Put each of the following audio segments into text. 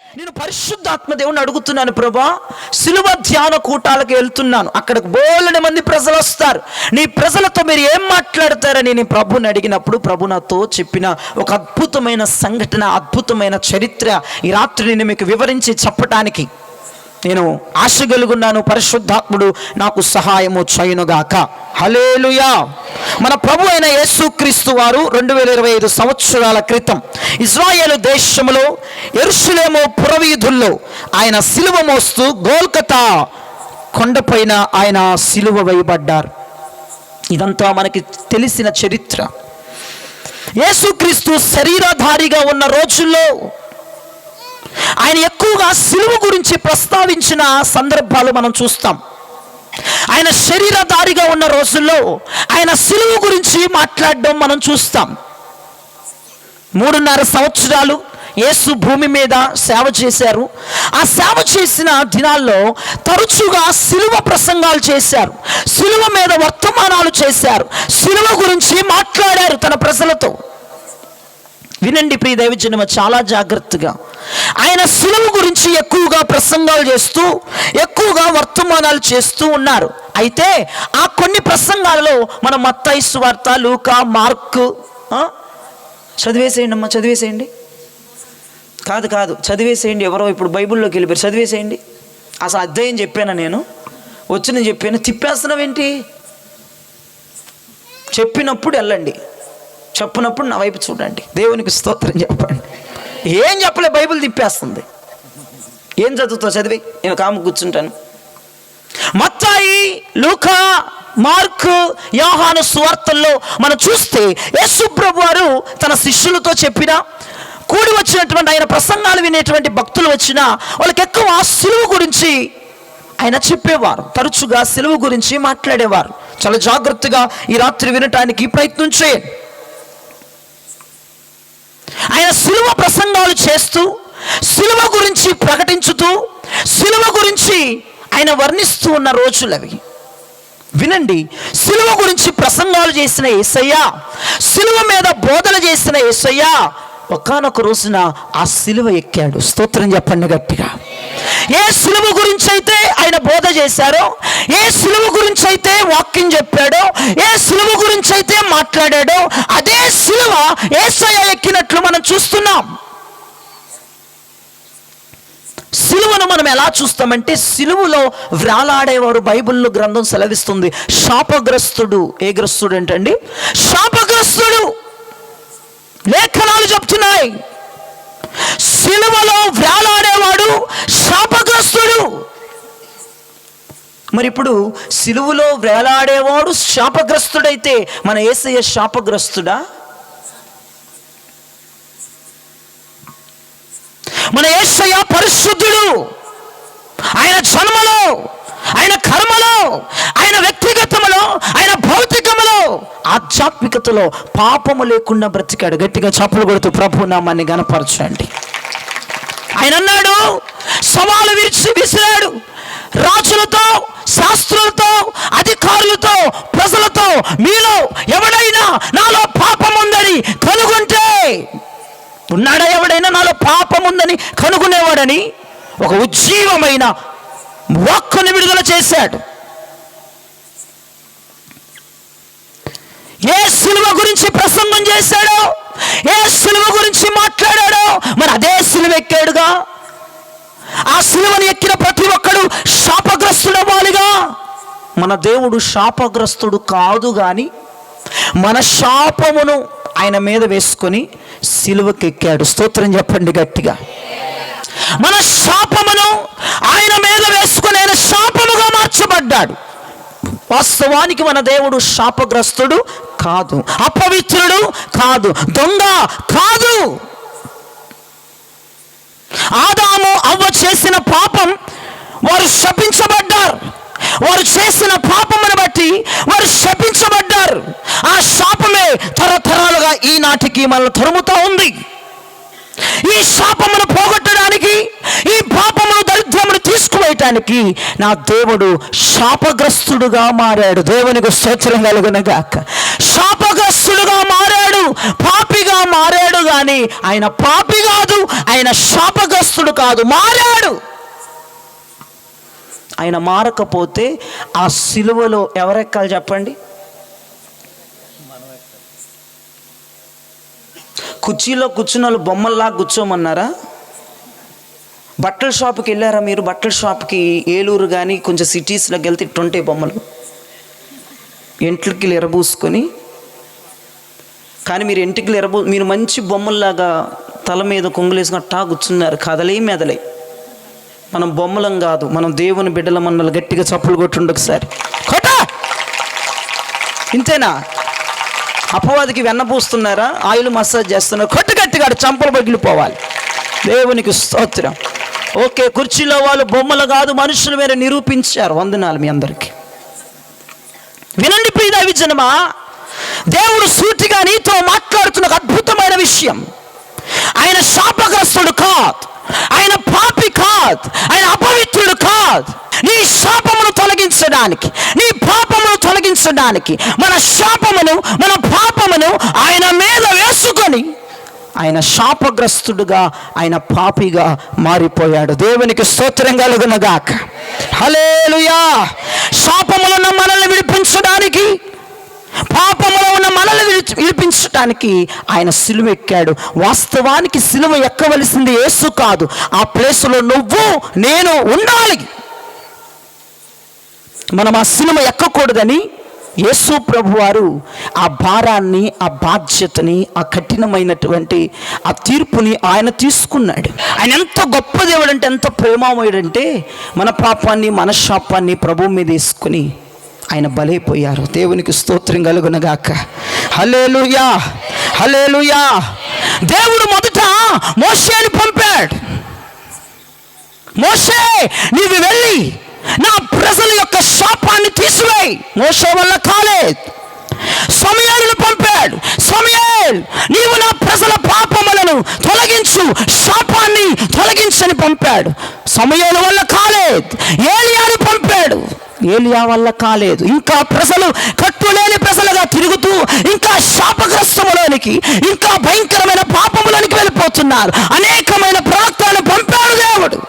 నేను పరిశుద్ధాత్మ దేవుని అడుగుతున్నాను, ప్రభా సిలువ ధ్యాన కూటాలకు వెళ్తున్నాను, అక్కడికి బోలెడు మంది ప్రజలు వస్తారు, నీ ప్రజలతో మీరు ఏం మాట్లాడతారని నేను ప్రభుని అడిగినప్పుడు ప్రభు నాతో చెప్పిన ఒక అద్భుతమైన సంఘటన, అద్భుతమైన చరిత్ర ఈ రాత్రి నేను మీకు వివరించి చెప్పటానికి నేను ఆశ కలుగున్నాను. పరిశుద్ధాత్ముడు నాకు సహాయము చేయునుగాక. హల్లెలూయా. మన ప్రభు అయిన యేసుక్రీస్తు వారు 2025 సంవత్సరాల క్రితం ఇజ్రాయేలు దేశంలో యెరూషలేము పురవీధుల్లో ఆయన సిలువ మోస్తూ గోల్గతా కొండపైన ఆయన సిలువ వేయబడ్డారు. ఇదంతా మనకి తెలిసిన చరిత్ర. యేసుక్రీస్తు శరీరధారిగా ఉన్న రోజుల్లో ఆయన ఎక్కువగా సిలువ గురించి ప్రస్తావించిన సందర్భాలు మనం చూస్తాం. ఆయన శరీరధారిగా ఉన్న రోజుల్లో ఆయన సిలువ గురించి మాట్లాడడం మనం చూస్తాం. 3.5 సంవత్సరాలు యేసు భూమి మీద సేవ చేశారు. ఆ సేవ చేసిన దినాల్లో తరచుగా సిలువ ప్రసంగాలు చేశారు, సిలువ మీద వర్తమానాలు చేశారు, సిలువ గురించి మాట్లాడారు తన ప్రజలతో. వినండి ప్రియ దైవజనమ, చాలా జాగ్రత్తగా. ఆయన సిలువ గురించి ఎక్కువగా ప్రసంగాలు చేస్తూ, ఎక్కువగా వర్తమానాలు చేస్తూ ఉన్నారు. అయితే ఆ కొన్ని ప్రసంగాలలో మన మత్తయి సువార్త, లూకా, మార్కు చదివేసేయండి అమ్మా, చదివేసేయండి. కాదు చదివేసేయండి. ఎవరో ఇప్పుడు బైబిల్లోకి వెళ్ళిపోయారు, చదివేసేయండి. అసలు అధ్యాయం చెప్పాను, నేను వచ్చి చెప్పాను, తిప్పేస్తున్నావేంటి? చెప్పినప్పుడు వెళ్ళండి, చెప్పినప్పుడు నా వైపు చూడండి, దేవునికి స్తోత్రం చెప్పండి. ఏం చెప్పలే, బైబిల్ తిప్పేస్తుంది. ఏం చదువుతావు చదివి, నేను కాము కూర్చుంటాను. మత్తయి, లూకా, మార్కు, యోహాను సువార్తల్లో మనం చూస్తే యేసు ప్రభు వారు తన శిష్యులతో చెప్పిన, కూడి వచ్చినటువంటి ఆయన ప్రసంగాలు వినేటువంటి భక్తులు వచ్చినా వాళ్ళకి ఎక్కువ సిలువ గురించి ఆయన చెప్పేవారు, తరచుగా సిలువ గురించి మాట్లాడేవారు. చాలా జాగ్రత్తగా ఈ రాత్రి వినటానికి ప్రయత్నం చేయండి. ఆయన సిలువ ప్రసంగాలు చేస్తూ, సిలువ గురించి ప్రకటించుతూ, సిలువ గురించి ఆయన వర్ణిస్తూ ఉన్న రోజులవి. వినండి, సిలువ గురించి ప్రసంగాలు చేసిన యేసయ్య, సిలువ మీద బోధన చేసిన యేసయ్య ఒకానొక రోజున ఆ సిలువ ఎక్కాడు. స్తోత్రం చెప్పండి గట్టిగా. ఏ సిలువ గురించి అయితే ఆయన బోధ చేశారో, ఏ సిలువ గురించి అయితే వాక్యం చెప్పాడో, ఏ సిలువ గురించి అయితే మాట్లాడాడో, అదే సిలువ యేసయ్య ఎక్కినట్లు మనం చూస్తున్నాం. సిలువను మనం ఎలా చూస్తామంటే, సిలువలో వ్రాలాడేవారు బైబిల్లో గ్రంథం సెలవిస్తుంది శాపగ్రస్తుడు. ఏ గ్రస్తుడు ఏంటండి? శాపగ్రస్తుడు. లేఖనాలు చెప్తున్నాయి, సిలువలో వ్రాలాడేవాడు శాపగ్రస్తుడు. మరి ఇప్పుడు సిలువలో వేలాడేవాడు శాపగ్రస్తుడైతే మన యేసయ్య శాపగ్రస్తుడా? మన యేసయ్య పరిశుద్ధుడు. ఆయన జన్మలో, ఆయన కర్మలో, ఆయన వ్యక్తిగతములో, ఆయన భౌతికములో, ఆధ్యాత్మికతలో పాపము లేకుండా బ్రతికాడు. గట్టిగా చప్పులు కొడుతూ ప్రభు నామాన్ని గణపరచండి. ఆయన అన్నాడు, సవాలు విసిరాడు రాజులతో, శాస్త్రులతో, అధికారులతో, ప్రజలతో, మీలో ఎవడైనా నాలో పాపం ఉందని కనుగొంటే, ఉన్నాడా ఎవడైనా నాలో పాపం ఉందని కనుగొనేవాడని ఒక ఉజ్జీవమైన వాక్కుని విడుదల చేశాడు. ఏ సిలువ గురించి ప్రసంగం చేశాడో, ఏ సిలువ గురించి మాట్లాడాడో, మరి అదే సిలువ ఎక్కాడుగా. ఆ సిలువను ఎక్కిన ప్రతి ఒక్కడు శాపగ్రస్తుడు అవ్వాలిగా. మన దేవుడు శాపగ్రస్తుడు కాదు, కానీ మన శాపమును ఆయన మీద వేసుకొని సిలువకెక్కాడు. స్తోత్రం చెప్పండి గట్టిగా. మన శాపమును ఆయన మీద వేసుకొని ఆయన శాపముగా మార్చబడ్డాడు. వాస్తవానికి మన దేవుడు శాపగ్రస్తుడు కాదు, అపవిత్రుడు కాదు, దొంగ కాదు. ఆదాము అవ్వ చేసిన పాపం, వారు శపించబడ్డారు. వారు చేసిన పాపమును బట్టి వారు శపించబడ్డారు. ఆ శాపమే తరతరాలుగా ఈనాటికి మనల్ని తరుముతా ఉంది. ఈ శాపమును పోగొట్టడానికి, ఈ పాపమును, దరిద్రమును తీసుకువేయటానికి నా దేవుడు శాపగ్రస్తుడుగా మారాడు. దేవునికి స్తోత్రం కలుగునుగాక. శాపగ్రస్తుడు శాపగ్రస్తుడుగా మారాడు, పాపిగా మారాడు. కానీ ఆయన పాపి కాదు, ఆయన శాపగ్రస్తుడు కాదు, మారాడు. ఆయన మారకపోతే ఆ సిలువలో ఎవరెక్కాలి చెప్పండి? కుర్చీలో కూర్చున్న వాళ్ళు బొమ్మల్లా కూర్చోమన్నారా? బట్టల షాప్కి వెళ్ళారా మీరు? బట్టల షాప్కి ఏలూరు కానీ కొంచెం సిటీస్లోకి వెళ్తే ఇట్టుంటే బొమ్మలు ఎంట్లకి ఎరబూసుకొని. కానీ మీరు ఎంటికలు మీరు మంచి బొమ్మల్లాగా తల మీద కొంగులేసుకుని అట్టా కూర్చున్నారు, కదలే మెదలే. మనం బొమ్మలం కాదు, మనం దేవుని బిడ్డల మన్నలు. గట్టిగా చప్పులు కొట్టుండి ఒకసారి కొట్ట. ఇంతేనా? అపవాదికి వెన్నపూస్తున్నారా? ఆయిల్ మసాజ్ చేస్తున్నారు, కొట్టు గట్టిగా, చంపలు పగిలిపోవాలి. దేవునికి స్తోత్రం. ఓకే, కుర్చీలో వాళ్ళు బొమ్మలు కాదు, మనుషులు వేరే నిరూపించారు. వందనాలు మీ అందరికీ. వినండి ప్రియ దైవజనమా, దేవుడు సూటిగా నీతో మాట్లాడుతున్న ఒక అద్భుతమైన విషయం. ఆయన శాపగ్రస్తుడు కాదు, ఆయన పాపి కాదు, ఆయన అపవిత్రుడు కాదు. నీ శాపమును తొలగించడానికి, నీ పాపమును తొలగించడానికి, మన శాపమును మన పాపమును ఆయన మీద వేసుకొని ఆయన శాపగ్రస్తుడుగా, ఆయన పాపిగా మారిపోయాడు. దేవునికి స్తోత్రం కలుగునగాక. హల్లెలూయా. శాపములో ఉన్న మనల్ని విడిపించడానికి, పాపములో ఉన్న మనల్ని విడిపించడానికి ఆయన సిలువ ఎక్కాడు. వాస్తవానికి సిలువ ఎక్కవలసింది యేసు కాదు, ఆ ప్లేసులో నువ్వు నేను ఉండాలి. మనం ఆ సిలువ ఎక్కకూడదని యేసు ప్రభు వారు ఆ భారాన్ని, ఆ బాధ్యతని, ఆ కఠినమైనటువంటి ఆ తీర్పుని ఆయన తీసుకున్నాడు. ఆయన ఎంత గొప్ప దేవుడు అంటే, ఎంత ప్రేమమయుడంటే, మన పాపాన్ని మన శాపాన్ని ప్రభు మీద వేసుకుని ఆయన బలైపోయారు. దేవునికి స్తోత్రం కలుగునగాక. హల్లెలూయా, హల్లెలూయా. దేవుడు మొదట మోషేని పంపాడు. మోషే, నీవు వెళ్ళి నా ప్రజల యొక్క శాపాన్ని తీసివేయి. మోషే వల్ల కాలేదు. సమూయేలును పంపాడు. సమూయేల్, నీవు నా ప్రజల పాపములను తొలగించు, శాపాన్ని తొలగించని పంపాడు. సమూయేలు వల్ల కాలేదు. ఏలియాను పంపాడు. ఏలియా వల్ల కాలేదు. ఇంకా ప్రజలు కట్టులేని ప్రజలుగా తిరుగుతూ ఇంకా శాపగ్రస్తములోనికి, ఇంకా భయంకరమైన పాపములోనికి వెళ్ళిపోతున్నారు. అనేకమైన ప్రవక్తలను పంపాడు దేవుడు.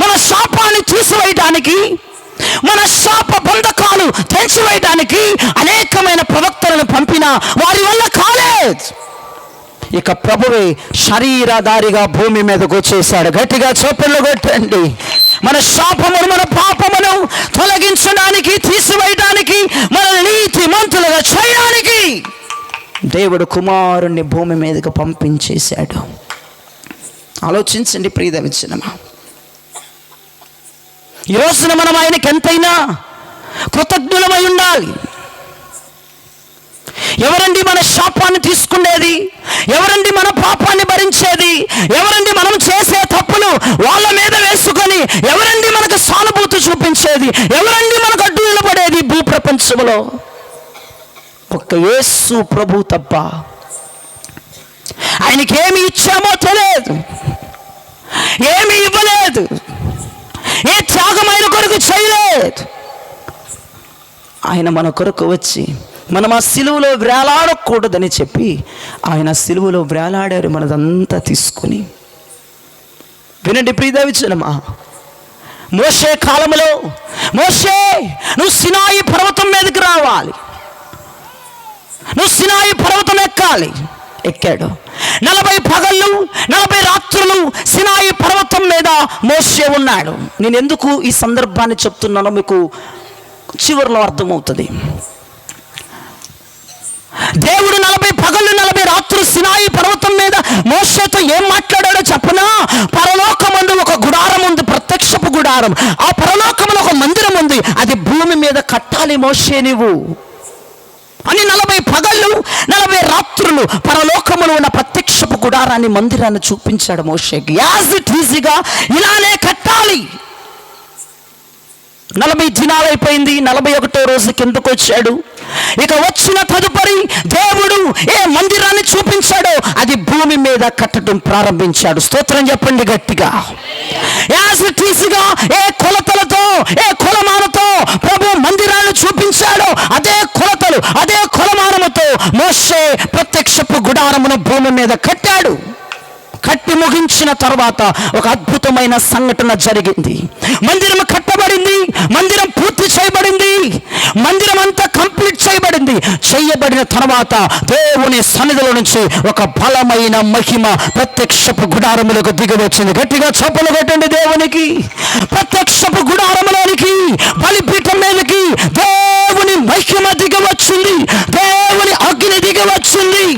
మన శాపాన్ని తీసివేయడానికి, మన శాప బంధకాలు తెంచివేయడానికి అనేకమైన ప్రవక్తలను పంపిన వారి వల్ల కాలేదు. ఇక ప్రభువే శరీరధారిగా భూమి మీదకు వచ్చేసాడు. గట్టిగా చప్పట్లు కొట్టండి. మన శాపమును, మన పాపమును తొలగించడానికి, తీసివేయడానికి, మన నీతిమంతులుగా చేయడానికి దేవుడు కుమారుణ్ణి భూమి మీదకు పంపించేశాడు. ఆలోచించండి ప్రియ దైవజనమా. ఈ రోజున మనం ఆయనకి ఎంతైనా కృతజ్ఞులమై ఉండాలి. ఎవరండి మన శాపాన్ని తీసుకునేది? ఎవరండి మన పాపాన్ని భరించేది? ఎవరండి మనం చేసే తప్పులు వాళ్ళ మీద వేసుకొని ఎవరండి మనకు సానుభూతి చూపించేది? ఎవరండి మనకు అడ్డు నిలబడేది భూప్రపంచంలో? ఒక్క యేసు ప్రభు తప్ప. ఆయనకి ఏమి ఇచ్చామో తెలియదు, ఏమి ఇవ్వలేదు, ఏ త్యాగమైన కొరకు చేయలేదు. ఆయన మన కొరకు వచ్చి, మనం ఆ సిలువలో వేలాడకూడదని చెప్పి ఆయన సిలువలో వేలాడారు మనదంతా తీసుకుని. వినండి ప్రియ దైవజనమా, మోషే కాలంలో, మోషే నువ్వు సినాయి పర్వతం మీదకి రావాలి, నువ్వు సినాయి పర్వతం ఎక్కాలి. ఎక్కాడు. 40 పగళ్ళు 40 రాత్రులు సినాయి పర్వతం మీద మోషే ఉన్నాడు. నేను ఎందుకు ఈ సందర్భాన్ని చెప్తున్నానో మీకు చివరిలో అర్థమవుతుంది. దేవుడు 40 పగళ్ళు 40 రాత్రులు సినాయి పర్వతం మీద మోషేతో ఏం మాట్లాడాడో చెప్పనా? పరలోకమందు ఒక గుడారం ఉంది, ప్రత్యక్షపు గుడారం. ఆ పరలోకములో ఒక మందిరం ఉంది, అది భూమి మీద కట్టాలి మోషే నీవు అని 40 పగళ్ళు 40 రాత్రులు పరలోకములో ఉన్న ప్రత్యక్షపు గుడారాన్ని, మందిరాన్ని చూపించాడు మోషేకి. యాజ్ ఇట్ ఈజీగా ఇలానే కట్టాలి. 40 దినాలు అయిపోయింది. 41వ రోజు కిందకు వచ్చాడు. ఇక వచ్చిన తదుపరి దేవుడు ఏ మందిరాన్ని చూపించాడో అది భూమి మీద కట్టడం ప్రారంభించాడు. స్తోత్రం చెప్పండి గట్టిగా. యాజ్ ఇట్ ఈజీగా ఏ కొలతలతో, ఏ కొలమానతో ప్రభు మందిరాన్ని చూపించాడో అదే కొలతలు, అదే మోషే ప్రత్యక్షపు గుడారమును భూమి మీద కట్టాడు. కట్టి ముగించిన తర్వాత ఒక అద్భుతమైన సంఘటన జరిగింది. మందిరం కట్టబడింది, మందిరం పూర్తి చేయబడింది, మందిరం అంతా కంప్లీట్ చేయబడింది. చేయబడిన తర్వాత దేవుని సన్నిధిలో నుంచి ఒక బలమైన మహిమ ప్రత్యక్షపు గుడారములకు దిగి వచ్చింది. గట్టిగా చప్పలు కొట్టండి దేవునికి. ప్రత్యక్షపు గుడారములోనికి, బలిపీఠం మీదకి దేవుని మహిమ దిగి వచ్చింది, దేవుని అగ్ని దిగి వచ్చింది.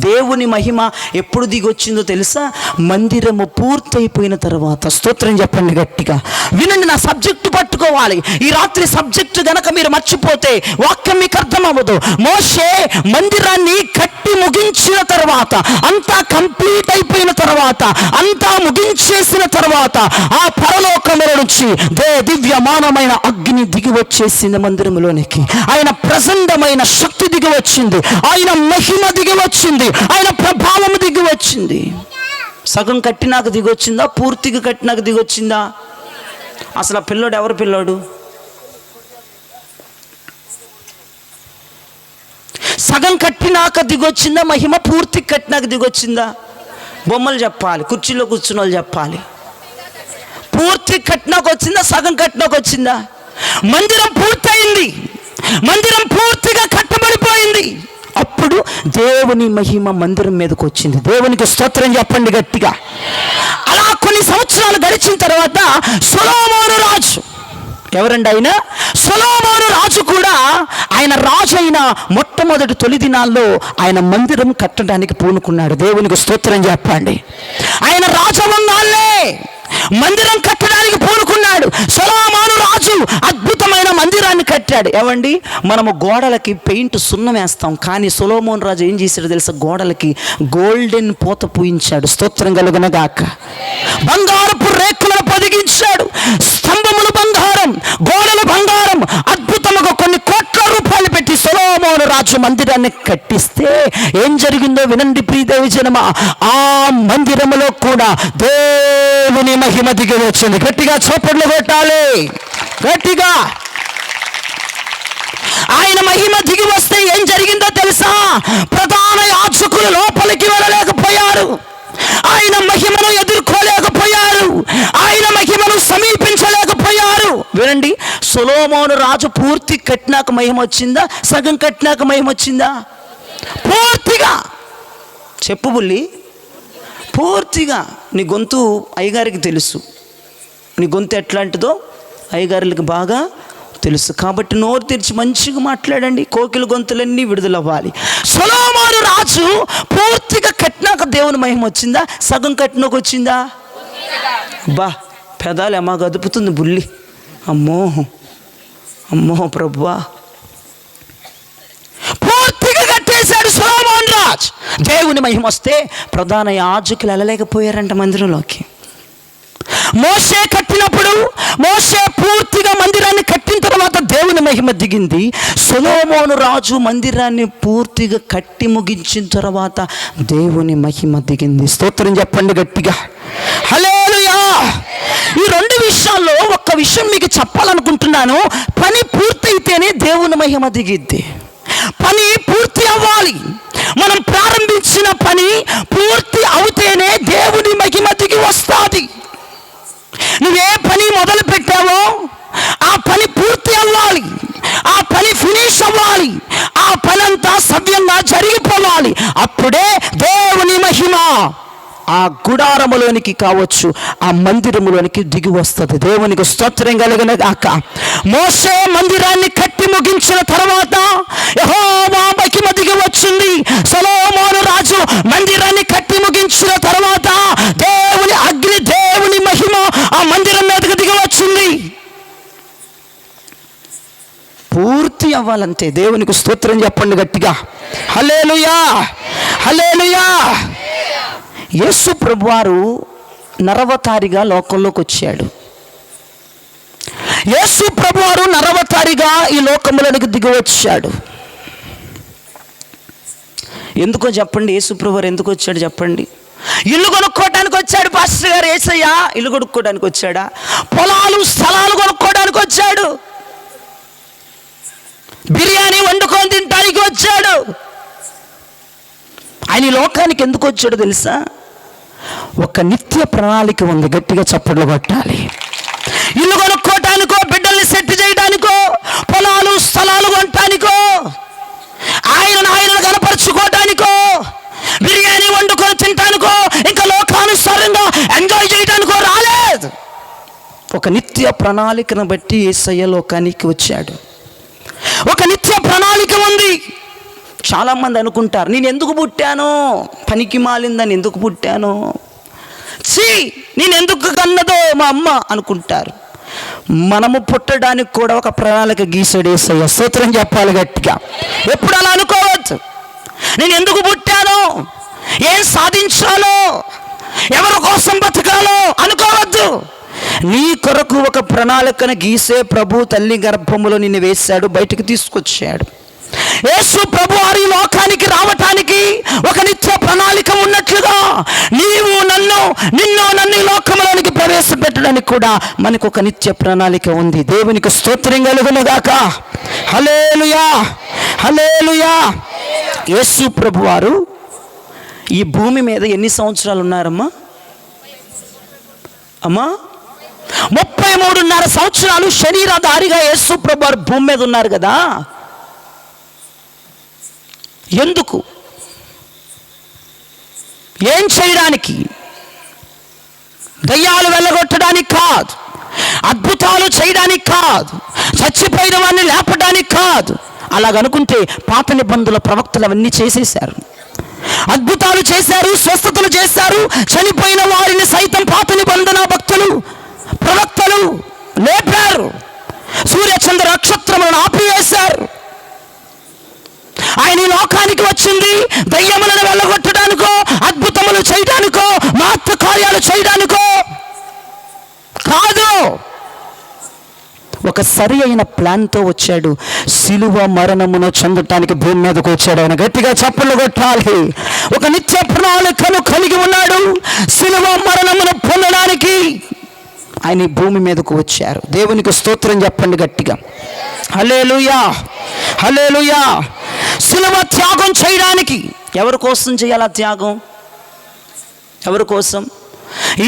దేవుని మహిమ ఎప్పుడు దిగొచ్చిందో తెలుసా? మందిరము పూర్తయిపోయిన తర్వాత. స్తోత్రం చెప్పండి గట్టిగా. వినండి, నా సబ్జెక్టు పట్టుకోవాలి. ఈ రాత్రి సబ్జెక్టు గనక మీరు మర్చిపోతే వాక్యం మీకు అర్థం అవ్వదు. మోషే మందిరాన్ని కట్టి ముగించిన తర్వాత, అంతా కంప్లీట్ అయిపోయిన తర్వాత, అంతా ముగించేసిన తర్వాత ఆ పరలోకముల నుంచి దివ్యమానమైన అగ్ని దిగి వచ్చేసింది మందిరంలోనికి. ఆయన ప్రచండమైన శక్తి దిగి వచ్చింది, ఆయన మహిమ దిగి వచ్చింది, ఆయన ప్రభావం దిగి వచ్చింది. సగం కట్టినాక దిగొచ్చిందా, పూర్తిగా కట్టినాక దిగొచ్చిందా? అసలు ఆ పిల్లోడు ఎవరు పిల్లోడు? సగం కట్టినాక దిగొచ్చిందా మహిమ, పూర్తి కట్టినాక దిగొచ్చిందా? బొమ్మలు చెప్పాలి, కుర్చీలో కూర్చున్న వాళ్ళు చెప్పాలి. పూర్తి కట్టినాక వచ్చిందా, సగం కట్టినాక వచ్చిందా? మందిరం పూర్తయింది, మందిరం పూర్తిగా కట్టబడిపోయింది. అప్పుడు దేవుని మహిమ మందిరం మీదకి వచ్చింది. దేవునికి స్తోత్రం చెప్పండి గట్టిగా. అలా కొన్ని సంవత్సరాలు గడిచిన తర్వాత సొలొమోను రాజు, ఎవరండి ఆయన? సొలొమోను రాజు కూడా ఆయన రాజు అయిన మొట్టమొదటి తొలి దినాల్లో ఆయన మందిరం కట్టడానికి పూనుకున్నాడు. దేవునికి స్తోత్రం చెప్పండి. ఆయన రాజవంగాల్లే మందిరం కట్టడానికి పూనుకున్నాడు. సొలొమోను రాజు అద్భుతమైన మందిరాన్ని కట్టాడు. ఏమండి, మనము గోడలకి పెయింట్ సున్నం వేస్తాం, కానీ సొలొమోను రాజు ఏం చేశాడో తెలుసా? గోడలకి గోల్డెన్ పూత పూయించాడు. స్తోత్రం కలుగును గాక. బంగారపు రేకులను పొదిగించాడు, స్తంభములు బంగారం, గోడలు బంగారం. అద్భుతముగా కొన్ని కోట్ల రూపాయలు పెట్టి సొలొమోను రాజు మందిరాన్ని కట్టిస్తే ఏం జరిగిందో వినండి ప్రియదేవి జనమా. ఆ మందిరములో కూడా దేవుని మహిమ దిగి వచ్చింది. గట్టిగా చప్పట్లు కొట్టాలి, గట్టిగా. ఆయన మహిమ దిగి వస్తే ఏం జరిగిందో తెలుసా? ప్రధాన యాజకులు లోపలికి వెళ్ళలేకపోయారు, ఆయన మహిమను ఎదుర్కోలేకపోయారు, ఆయన మహిమను సమీపించలేకపోయారు. వినండి, సొలొమోను రాజు పూర్తి కట్టినాక మహిమ వచ్చిందా, సగం కట్టినాక మహిమ వచ్చిందా? పూర్తిగా. చెప్పు బుల్లి, పూర్తిగా. నీ గొంతు అయ్యగారికి తెలుసు, నీ గొంతు ఎట్లాంటిదో అయ్యగారులకు బాగా తెలుసు. కాబట్టి నోరు తెరిచి మంచిగా మాట్లాడండి, కోకిల గొంతులన్నీ విడుదలవ్వాలి. సొలొమోను రాజు పూర్తిగా కట్టినాక దేవుని మహిమ వచ్చిందా, సగం కట్టినాక వచ్చిందా? బా, పెదాలు ఏమా గదుపుతుంది బుల్లి. అమ్మో అమ్మో ప్రభువా, పూర్తిగా కట్టేశాడు సొలొమోను రాజు. దేవుని మహిమ వస్తే ప్రధాన యాజకులు వెళ్ళలేకపోయారంట మందిరంలోకి. మోషే కట్టినప్పుడు, మోషే పూర్తిగా మందిరాన్ని కట్టిన తర్వాత దేవుని మహిమ దిగింది. సొలొమోను రాజు మందిరాన్ని పూర్తిగా కట్టి ముగించిన తర్వాత దేవుని మహిమ దిగింది. స్తోత్రం చెప్పండి గట్టిగా. హల్లెలూయా. ఈ రెండు విషయాల్లో ఒక్క విషయం మీకు చెప్పాలనుకుంటున్నాను. పని పూర్తయితేనే దేవుని మహిమ దిగిద్ది. పని పూర్తి అవ్వాలి. మనం ప్రారంభించిన పని పూర్తి అవుతేనే దేవుని మహిమ దిగి వస్తుంది. నువ్వే పని మొదలు పెట్టావో ఆ పని పూర్తి అవ్వాలి, ఆ పని ఫినిష్ అవ్వాలి, ఆ పని అంతా సవ్యంగా జరిగిపోవాలి. అప్పుడే దేవుని మహిమ ఆ గుడారములోనికి కావచ్చు, ఆ మందిరములోనికి దిగి వస్తుంది. దేవునికి స్తోత్రం కలుగును గాక. మోషే మందిరాన్ని కట్టి ముగించిన తర్వాత యెహోవా మహిమ దిగి వచ్చింది. సొలొమోను రాజు మందిరాన్ని కట్టి ముగించిన తర్వాత దేవుని అగ్ని, దేవుని మహిమ ఆ మందిరం మీదకి దిగి వచ్చింది. పూర్తి అవ్వాలంటే దేవునికి స్తోత్రం చెప్పండి గట్టిగా. హల్లెలూయా, హల్లెలూయా. యేసు ప్రభువారు నరవతారిగా లోకంలోకి వచ్చాడు. యేసు ప్రభువారు నరవతారిగా ఈ లోకములోనికి దిగి వచ్చాడు. ఎందుకో చెప్పండి, యేసు ప్రభువారు ఎందుకు వచ్చాడు చెప్పండి? ఇల్లు కొనుక్కోవడానికి వచ్చాడు పాస్టర్ గారు. యేసయ్య ఇల్లు కొనుక్కోవడానికి వచ్చాడా? పొలాలు స్థలాలు కొనుక్కోవడానికి వచ్చాడు. బిర్యానీ వండుకొని తినడానికి వచ్చాడు. ఆయన ఈ లోకానికి ఎందుకు వచ్చాడో తెలుసా? ఒక నిత్య ప్రణాళిక ఉంది. గట్టిగా చప్పట్లు కొట్టాలి. ఇల్లు కొనుక్కోటానికో, బిడ్డల్ని సెట్ చేయడానికో, పొలాలు స్థలాలు కొనటానికో, ఆయనను కనపరుచుకోవటానికో, బిర్యానీ వండుకొని తినటానికో, ఇంకా లోకానుసారంగా ఎంజాయ్ చేయడానికో రాలేదు. ఒక నిత్య ప్రణాళికను బట్టి యేసయ్య లోకానికి వచ్చాడు. ఒక నిత్య ప్రణాళిక ఉంది. చాలామంది అనుకుంటారు, నేను ఎందుకు పుట్టాను, పనికి మాలిందని ఎందుకు పుట్టాను, నేను ఎందుకు కన్నదో మా అమ్మ అనుకుంటారు. మనము పుట్టడానికి కూడా ఒక ప్రణాళిక గీసాడు యేసయ్య. స్తోత్రం చెప్పాలి గట్టిగా. ఎప్పుడు అలా అనుకోవద్దు. నేను ఎందుకు పుట్టానో, ఏం సాధించాలో, ఎవరి కోసం బతకాలో అనుకోవద్దు. నీ కొరకు ఒక ప్రణాళికను గీసే ప్రభు తల్లి గర్భములో నిన్ను వేశాడు, బయటికి తీసుకొచ్చాడు. యేసు ప్రభు వారి లోకానికి రావటానికి ఒక నిత్య ప్రణాళిక ఉన్నట్లుగా నిన్ను ఈ లోకంలోనికి ప్రవేశపెట్టడానికి కూడా మనకు ఒక నిత్య ప్రణాళిక ఉంది. దేవునికి స్తోత్రం కలుగును గాక. హల్లెలూయా, హల్లెలూయా. యేసు ప్రభు వారు ఈ భూమి మీద ఎన్ని సంవత్సరాలు ఉన్నారమ్మా? 33.5 సంవత్సరాలు శరీరధారిగా యేసు ప్రభు వారు భూమి మీద ఉన్నారు కదా. ఎందుకు? ఏం చేయడానికి? దయ్యాలు వెళ్ళగొట్టడానికి కాదు, అద్భుతాలు చేయడానికి కాదు, చచ్చిపోయిన వాడిని లేపడానికి కాదు. అలాగనుకుంటే పాత నిబంధనల ప్రవక్తలు అవన్నీ చేసేశారు. అద్భుతాలు చేశారు, స్వస్థతలు చేశారు, చనిపోయిన వారిని సైతం పాత నిబంధన భక్తులు ప్రవక్తలు లేపారు. సూర్యచంద్ర నక్షత్రములను ఆపివేశారు. ఆయన ఈ లోకానికి వచ్చింది దయ్యములను వెళ్ళగొట్టడానికో, అద్భుతములు చేయడానికో, మహత్వ కార్యాలు చేయడానికో కాదు. ఒక సరి అయిన ప్లాన్తో వచ్చాడు. సిలువ మరణమును చెందటానికి భూమి మీదకు వచ్చాడు. ఆయన గట్టిగా చప్పట్లు కొట్టాలి. ఒక నిత్య ప్రణాళికను కలిగి ఉన్నాడు. సిలువ మరణమును పొందడానికి ఆయన భూమి మీదకు వచ్చారు. దేవునికి స్తోత్రం చెప్పండి గట్టిగా. హల్లెలూయా, హల్లెలూయా. సిలువ త్యాగం చేయడానికి ఎవరి కోసం చేయాలి త్యాగం? ఎవరి కోసం?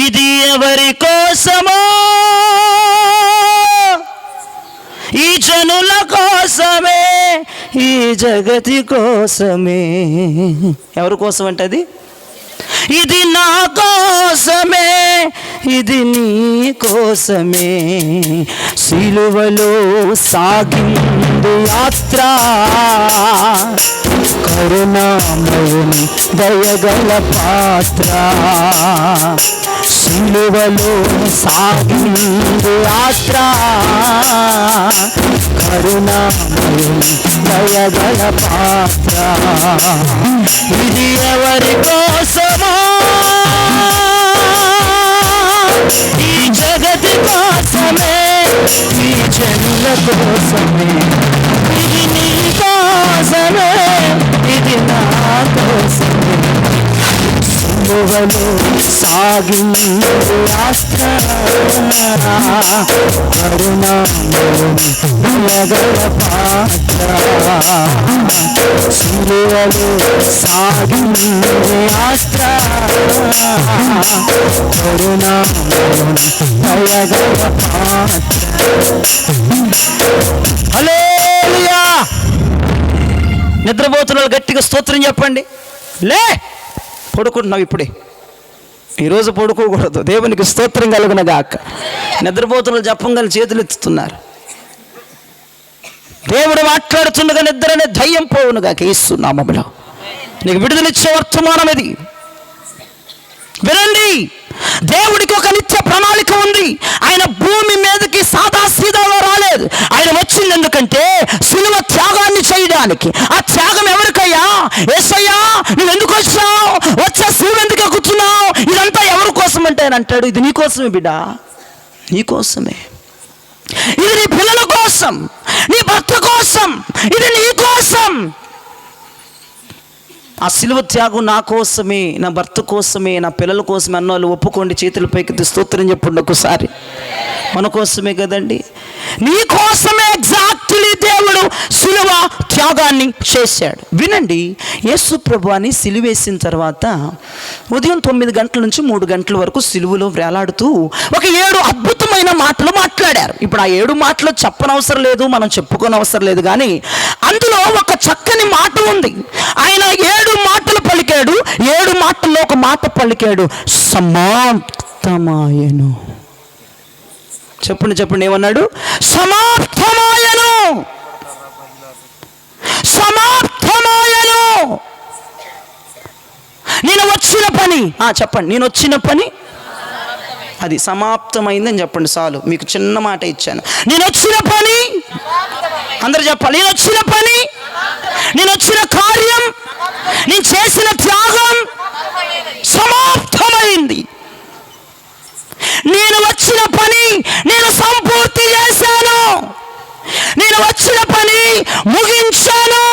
ఇది ఎవరి కోసమో, ఈ జనుల కోసమే, ఈ జగతి కోసమే. ఎవరి కోసం అంటే అది? ఇది నా కోసమే, ఇది నీ కోసమే. సిలువలో సాగింది యాత్ర, కరుణామయుని దయగల పాత్ర. సిలువలో సాగింది యాత్ర, కరుణామయుని దయగల పాత్ర. ఇది ఎవరి కోసమో, ఈ జగతి కోసమే, ఈ జనుల కోసమే. ఇది నీ కోసమే, ఇది నా కోసమే. సిలువలో సాగింది యాత్ర, కరుణామయుని దయగల పాత్ర. సిలువలో సాగింది యాత్ర, కరుణామయుని దయగల పాత్ర. హల్లెలూయా. నిద్రపోతున్న వాళ్ళు గట్టిగా స్తోత్రం చెప్పండి. లే, పడుకుంటున్నావు ఇప్పుడే. ఈరోజు పడుకోకూడదు. దేవునికి స్తోత్రం కలుగును గాక. నిద్రపోతున్న చెప్పంగానే చేతులు ఎత్తుతున్నారు. దేవుడు మాట్లాడుతుండగా నిద్ర అనే ధైర్యం పోవును గాక. యేసు నామములో నీకు విడుదలిచ్చే వర్తమానం ఇది. వినండి, దేవుడికి ఒక నిత్య ప్రణాళిక ఉంది. ఆయన భూమి మీదకి సాదా సీదాలో రాలేదు. ఆయన వచ్చింది ఎందుకంటే సిలువ త్యాగాన్ని చేయడానికి. ఆ త్యాగం ఎవరికయ్యా? యేసయ్యా నువ్వు ఎందుకు వచ్చావు? వచ్చా సిలువ ఎందుకు ఎక్కుతున్నావు? ఇదంతా ఎవరి కోసం అంటే ఆయన అంటాడు, ఇది నీ కోసమే బిడ్డ, నీ కోసమే. ఇది నీ పిల్లల కోసం, నీ భర్త కోసం, ఇది నీ కోసం. ఆ సిలువ త్యాగం నా కోసమే, నా భర్త కోసమే, నా పిల్లల కోసమే అన్నోళ్ళు ఒప్పుకోండి. చేతుల పైకి స్తోత్రం చెప్పండి ఒకసారి. మన కోసమే కదండి. నీ కోసమే ఎగ్జాక్ట్లీ దేవుడు సిలువ త్యాగాన్ని చేశాడు. వినండి, యేసు ప్రభువాని సిలువేసిన తర్వాత ఉదయం 9 గంటల నుంచి 3 గంటల వరకు సిలువలో వేలాడుతూ ఒక 7 అద్భుతమైన మాటలు మాట్లాడారు. ఇప్పుడు ఆ 7 మాటలు చెప్పనవసరం లేదు, మనం చెప్పుకోనవసరం లేదు, కానీ అందులో ఒక చక్కని మాట ఉంది. ఆయన 7 మాటలు పలికాడు. 7 మాటల్లో ఒక మాట పలికాడు, సమాప్తమాయెను. చెప్పండి ఏమన్నాడు? సమాప్తమాయెను, సమాప్తమాయెను. నేను వచ్చిన పని చెప్పండి, నేను వచ్చిన పని అది సమాప్తమైందని చెప్పండి చాలు. మీకు చిన్న మాట ఇచ్చాను. నేను వచ్చిన పని, అందరూ చెప్పాలి, నేను వచ్చిన పని, నేను వచ్చిన కార్యం, నేను చేసిన త్యాగం సమాప్తమైంది. నేను వచ్చిన పని నేను సంపూర్తి చేశాను. నేను వచ్చిన పని ముగించాను.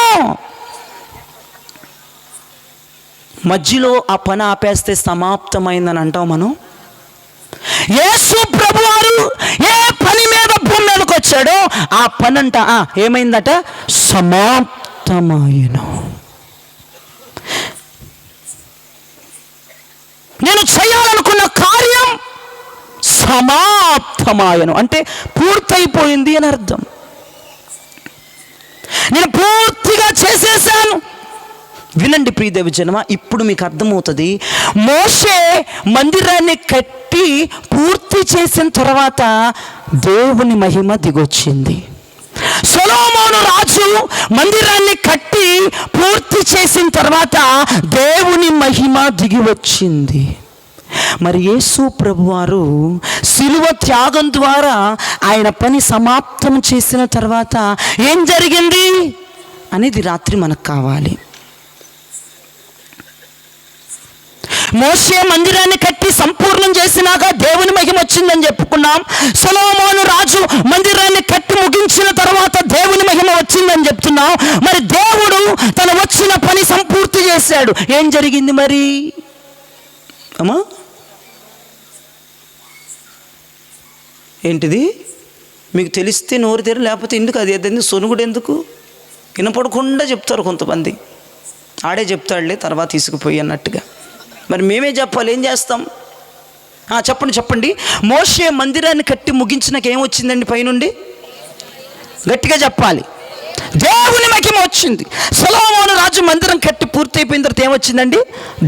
మధ్యలో ఆ పని ఆపేస్తే సమాప్తమైందని అంటాం మనం. యేసు ప్రభువారు ఏ పని మీద భూమి మీదకి వచ్చాడో ఆ పని అంట ఏమైందట? సమాప్తమాయెను. నేను చేయాలనుకున్న కార్యం సమాప్తమాయెను అంటే పూర్తయిపోయింది అని అర్థం. నేను పూర్తిగా చేసేసాను. వినండి ప్రియదేవి జనమ, ఇప్పుడు మీకు అర్థమవుతుంది. మోషే మందిరాన్ని కట్టి పూర్తి చేసిన తర్వాత దేవుని మహిమ దిగొచ్చింది. సొలొమోను రాజు మందిరాన్ని కట్టి పూర్తి చేసిన తర్వాత దేవుని మహిమ దిగి వచ్చింది. మరి యేసు ప్రభువారు సిలువ త్యాగం ద్వారా ఆయన పని సమాప్తం చేసిన తర్వాత ఏం జరిగింది అనేది రాత్రి మనకు కావాలి. మోషే మందిరాన్ని కట్టి సంపూర్ణం చేసినాక దేవుని మహిమ వచ్చిందని చెప్పుకున్నాం. సొలొమోను రాజు మందిరాన్ని కట్టి ముగించిన తర్వాత దేవుని మహిమ వచ్చిందని చెప్తున్నాం. మరి దేవుడు తన వచ్చిన పని సంపూర్తి చేశాడు. ఏం జరిగింది మరి అమ్మా? ఏంటిది? మీకు తెలిస్తే నోరు తెరు, లేకపోతే ఎందుకు అది ఏదైంది సొనుగుడు ఎందుకు? వినపడకుండా చెప్తారు కొంతమంది. ఆడే చెప్తాడులే తర్వాత తీసుకుపోయి అన్నట్టుగా. మరి మేమే చెప్పాలి, ఏం చేస్తాం? చెప్పండి. మోషే మందిరాన్ని కట్టి ముగించినాక ఏమొచ్చిందండి పైనుండి? గట్టిగా చెప్పాలి, దేవుని మహిమ వచ్చింది. సొలొమోను రాజు మందిరం కట్టి పూర్తయిపోయిన తర్వాత ఏమొచ్చిందండి?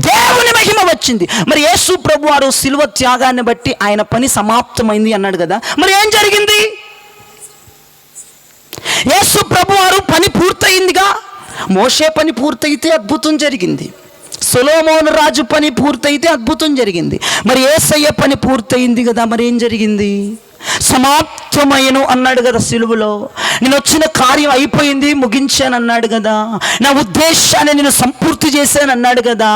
దేవుని మహిమ వచ్చింది. మరి యేసు ప్రభువారు సిలువ త్యాగాన్ని బట్టి ఆయన పని సమాప్తమైంది అన్నాడు కదా. మరి ఏం జరిగింది? యేసు ప్రభువారు పని పూర్తయిందిగా. మోషే పని పూర్తయితే అద్భుతం జరిగింది. సొలొమోను రాజు పని పూర్తయితే అద్భుతం జరిగింది. మరి యేసయ్య పని పూర్తయింది కదా. మరి ఏం జరిగింది? సమాప్తమయ్యను అన్నాడు కదా సిలువలో. నేను వచ్చిన కార్యం అయిపోయింది, ముగించాను అన్నాడు కదా. నా ఉద్దేశాన్ని నేను సంపూర్తి చేశాను అన్నాడు కదా.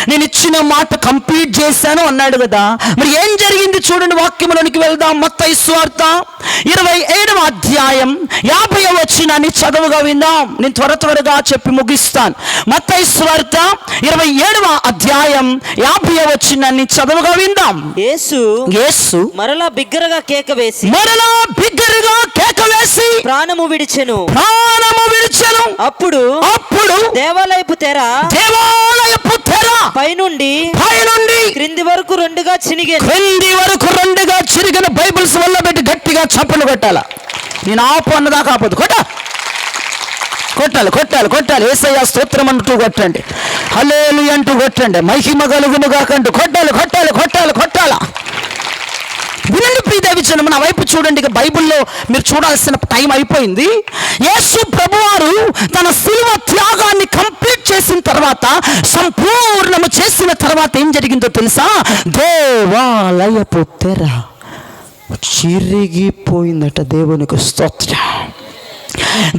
నేను ఇచ్చిన మాట కంప్లీట్ చేశాను అన్నాడు కదా. మరి ఏం జరిగింది చూడండి, వాక్యంలోనికి వెళ్దాం. మత్తయి సువార్త 27వ అధ్యాయం 50వ వచనాన్ని చదువుగా విందాం. నేను త్వరగా చెప్పి ముగిస్తాను. మత్తయి సువార్త 27వ అధ్యాయం 50వ వచనాన్ని చదువుగా విందాం. యేసు మరలా బిగ్గరగా కేక వేసి ప్రాణము విడిచెను. అప్పుడు దేవాలయపు తెర పైనుండి క్రింది వరకు రెండుగా చినిగిన బైబిల్స్ వల్ల పెట్టి గట్టిగా చప్పలు కొట్టాల. నేను ఆపు అన్నదాకా ఆపదు. కొట్టాలి. యేసయ్య స్తోత్రం అంటూ కొట్టండి, హల్లెలూయా అంటూ కొట్టండి, మహిమ కలుగును గాకంటూ కొట్టాల. వినండి ప్రియదేవి జనము, నా వైపు చూడండి. ఇక బైబిల్లో మీరు చూడాల్సిన టైం అయిపోయింది. యేసు ప్రభువారు తన సిలువ త్యాగాన్ని కంప్లీట్ చేసిన తర్వాత, సంపూర్ణము చేసిన తర్వాత ఏం జరిగిందో తెలుసా? దేవాలయపు తెర చిరిగిపోయిందట. దేవునికి స్తోత్రం.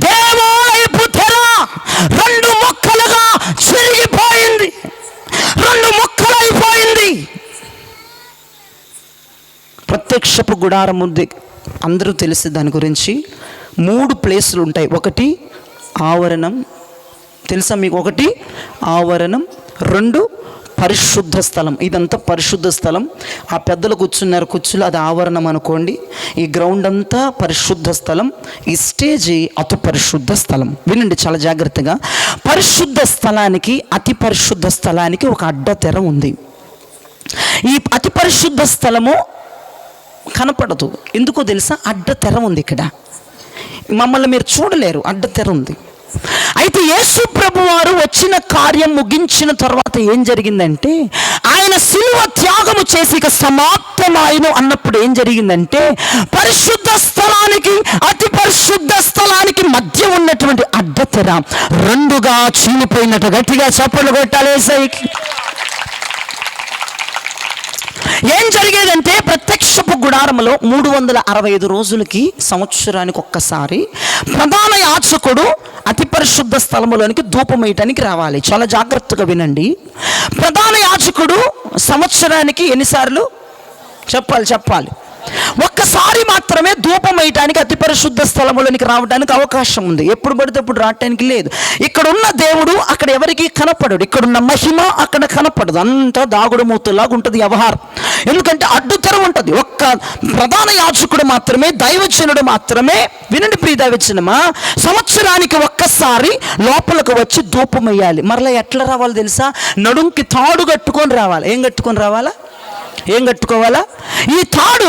దేవాలయపు తెర 2 ముక్కలుగా చిరిగిపోయింది, 2 ముక్కలైపోయింది. ప్రత్యక్షపు గుడారం ఉంది, అందరూ తెలిసి దాని గురించి. 3 ప్లేసులు ఉంటాయి. ఒకటి ఆవరణం, తెలుసా మీకు? ఒకటి ఆవరణం, 2 పరిశుద్ధ స్థలం. ఇదంతా పరిశుద్ధ స్థలం. ఆ పెద్దలు కూర్చున్నారు కుర్చీలు, అది ఆవరణం అనుకోండి. ఈ గ్రౌండ్ అంతా పరిశుద్ధ స్థలం. ఈ స్టేజి అతి పరిశుద్ధ స్థలం. వినండి చాలా జాగ్రత్తగా. పరిశుద్ధ స్థలానికి, అతి పరిశుద్ధ స్థలానికి ఒక అడ్డ తెర ఉంది. ఈ అతి పరిశుద్ధ స్థలము కనపడదు. ఎందుకో తెలుసా? అడ్డ తెర ఉంది. ఇక్కడ మమ్మల్ని మీరు చూడలేరు, అడ్డ తెర ఉంది. అయితే యేసు ప్రభు వారు వచ్చిన కార్యం ముగించిన తర్వాత ఏం జరిగిందంటే, ఆయన శిలువ త్యాగము చేసి ఇక సమాప్తమాయను అన్నప్పుడు ఏం జరిగిందంటే, పరిశుద్ధ స్థలానికి, అతి పరిశుద్ధ స్థలానికి మధ్య ఉన్నటువంటి అడ్డతెర రెండుగా చీలిపోయినట్టు గట్టిగా చప్పట్లు కొట్టాలి యేసయ్యకి. ఏం జరిగేదంటే, ప్రత్యక్షపు గుడారంలో 365 రోజులకి, సంవత్సరానికి ఒక్కసారి ప్రధాన యాజకుడు అతి పరిశుద్ధ స్థలములోనికి ధూపం వేయటానికి రావాలి. చాలా జాగ్రత్తగా వినండి. ప్రధాన యాజకుడు సంవత్సరానికి ఎన్నిసార్లు చెప్పాలి? ఒక్కసారి మాత్రమే ధూపం వేయటానికి అతి పరిశుద్ధ స్థలములోనికి రావడానికి అవకాశం ఉంది. ఎప్పుడు పడితే అప్పుడు రావటానికి లేదు. ఇక్కడ ఉన్న దేవుడు అక్కడ ఎవరికి కనపడడు. ఇక్కడున్న మహిమ అక్కడ కనపడదు. అంతా దాగుడు మూతలాగా ఉంటుంది వ్యవహారం. ఎందుకంటే అడ్డు తెర ఉంటుంది. ఒక్క ప్రధాన యాజకుడు మాత్రమే, దైవజనుడు మాత్రమే, వినండి ప్రియ దైవజనమా, సంవత్సరానికి ఒక్కసారి లోపలికి వచ్చి ధూపం వేయాలి. మరలా ఎట్లా రావాలి తెలుసా? నడుంకి తాడు కట్టుకొని రావాలి. ఏం కట్టుకోవాలా? ఈ తాడు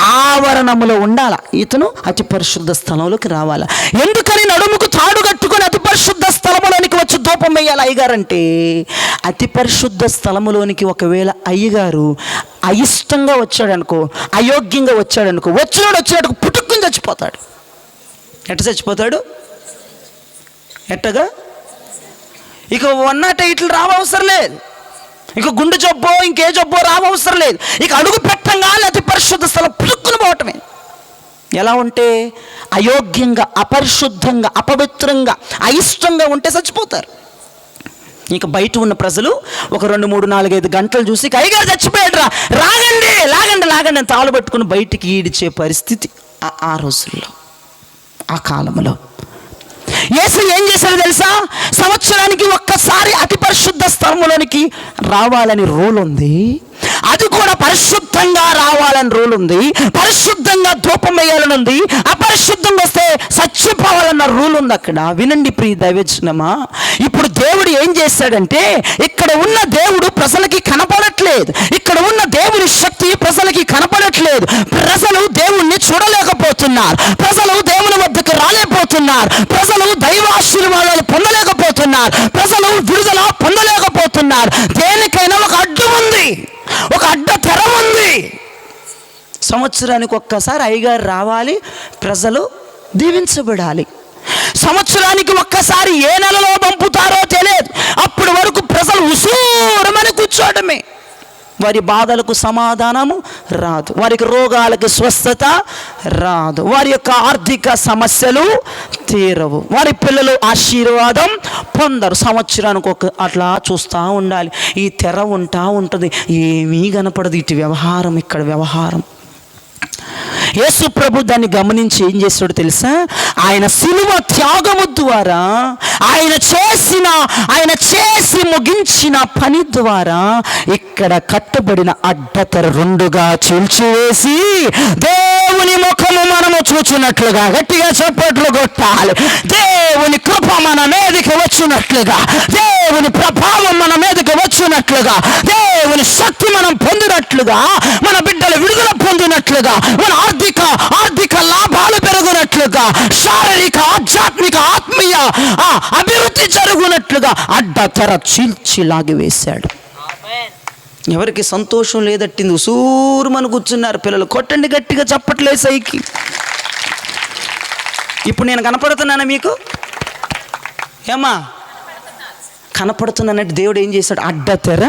ఆవరణములో ఉండాల. ఇతను అతి పరిశుద్ధ స్థలంలోకి రావాలా. ఎందుకని నడుముకు తాడు కట్టుకొని అతి పరిశుద్ధ స్థలములోనికి వచ్చి ధూపం వేయాలి అయ్యగారంటే, అతి పరిశుద్ధ స్థలములోనికి ఒకవేళ అయ్యగారు అయిష్టంగా వచ్చాడనుకో, అయోగ్యంగా వచ్చాడనుకో, వచ్చినట్టు పుట్టుకుని చచ్చిపోతాడు. ఎట్ట చచ్చిపోతాడు? ఎట్టగా? ఇక 108 రావవసరం లేదు. ఇక గుండె జబ్బో ఇంకే జబ్బో రావవసరం లేదు. ఇక అడుగు పెట్టంగానే అతి పరిశుద్ధ స్థలం పుట్టుకుని పోవటమే. ఎలా ఉంటే? అయోగ్యంగా, అపరిశుద్ధంగా, అపవిత్రంగా, అయిష్టంగా ఉంటే చచ్చిపోతారు. ఇక బయట ఉన్న ప్రజలు ఒక 2, 3, 4, 5 గంటలు చూసి అయ్యగారు చచ్చిపోయాడు, లాగండి అని తాళు పట్టుకుని బయటికి ఈడ్చే పరిస్థితి ఆ రోజుల్లో, ఆ కాలంలో. యేసు ఏం చేశాడు తెలుసా? సంవత్సరానికి ఒక్కసారి అతి పరిశుద్ధ స్థలములోనికి రావాలని రూల్ ఉంది. అది కూడా పరిశుద్ధంగా రావాలని రూల్ ఉంది. పరిశుద్ధంగా ధూపం వేయాలని ఉంది. అపరిశుద్ధంగా వస్తే చచ్చిపోవాలన్న రూల్ ఉంది అక్కడ. వినండి ప్రియ దైవజనమా, ఇప్పుడు దేవుడు ఏం చేశాడంటే, ఇక్కడ ఉన్న దేవుడు ప్రజలకి కనపడట్లేదు. ఇక్కడ ఉన్న దేవుని శక్తి ప్రజలకి కనపడట్లేదు. ప్రజలు దేవుణ్ణి చూడలేకపోతున్నారు. ప్రజలు దేవుని వద్దకు రాలేకపోతున్నారు. ప్రజలు దైవాశీర్వాదాలు పొందలేకపోతున్నారు. ప్రజలు విడుదల పొందలేకపోతున్నారు. దేనికైనా ఒక అడ్డు ఉంది, ఒక అడ్డ తెర ఉంది. సంవత్సరానికి ఒక్కసారి అయ్యగారు రావాలి, ప్రజలు దీవించబడాలి. సంవత్సరానికి ఒక్కసారి ఏ నెలలో పంపుతారో తెలియదు. అప్పటి వరకు ప్రజలు ఉసూరమని కూర్చోవడమే. వారి బాధలకు సమాధానము రాదు, వారికి రోగాలకు స్వస్థత రాదు, వారి యొక్క ఆర్థిక సమస్యలు తీరవు, వారి పిల్లలు ఆశీర్వాదం పొందరు. సంవత్సరానికి అట్లా చూస్తూ ఉండాలి. ఈ తెర ఉంటుంది, ఏమీ కనపడదు. ఇటు వ్యవహారం, ఇక్కడ వ్యవహారం. యేసు ప్రభు దాన్ని గమనించి ఏం చేస్తాడో తెలుసా? ఆయన శిలువ త్యాగము ద్వారా, ఆయన చేసి ముగించిన పని ద్వారా ఇక్కడ కట్టబడిన అడ్డతెర రెండుగా చీల్చివేసి దేవుని ముఖము మనము చూచున్నట్లుగా గట్టిగా చప్పట్లు కొట్టాలి. దేవుని కృప మన మీదకి వచ్చినట్లుగా, దేవుని ప్రభావం మన మీదకి వచ్చినట్లుగా, దేవుని శక్తి మనం పొందినట్లుగా, మన బిడ్డలు విడుదల పొందినట్లుగా, మన ఆర్థిక లాభాలు పెరుగునట్లుగా, శారీరక, ఆధ్యాత్మిక, ఆత్మీయ అభివృద్ధి జరుగునట్లుగా అడ్డతెర చీల్చి లాగివేశాడు. ఎవరికి సంతోషం లేదట్టింది, ఉసూరుమని కూర్చున్నారు పిల్లలు. కొట్టండి గట్టిగా చప్పట్లే సైకి. ఇప్పుడు నేను కనపడుతున్నానా మీకు? ఏమ్మా కనపడుతున్నానంటే దేవుడు ఏం చేశాడు? అడ్డతెర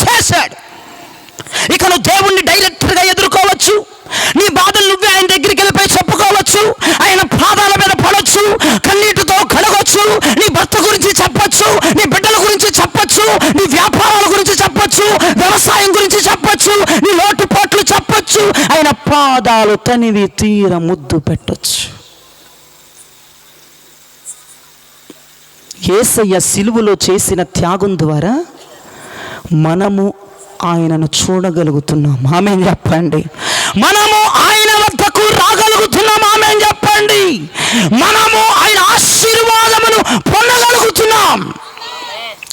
చేశాడు. ఇక నువ్వు దేవుణ్ణి డైరెక్ట్గా ఎదుర్కోవచ్చు. నీ బాధలు నువ్వే ఆయన దగ్గరికి వెళ్ళిపోయి చెప్పుకోవచ్చు. ఆయన పాదాల మీద పడవచ్చు, కన్నీటితో కడగొచ్చు. నీ భర్త గురించి చెప్పొచ్చు, నీ బిడ్డల గురించి చెప్పొచ్చు, నీ వ్యాపారాల గురించి చెప్పొచ్చు, వ్యవసాయం గురించి చెప్పొచ్చు, నీ లోటుపాట్లు చెప్పొచ్చు. ఆయన పాదాలు తనివి తీర ముద్దు పెట్టొచ్చు. యేసయ్య సిలువలో చేసిన త్యాగం ద్వారా మనము ఆయనను చూడగలుగుతున్నాం. ఆమేన్ చెప్పండి. మనము ఆయన వద్దకు రాగలుగుతున్నాం. ఆమేన్ చెప్పండి. మనము ఆయన ఆశీర్వాదమును పొందగలుగుతున్నాం.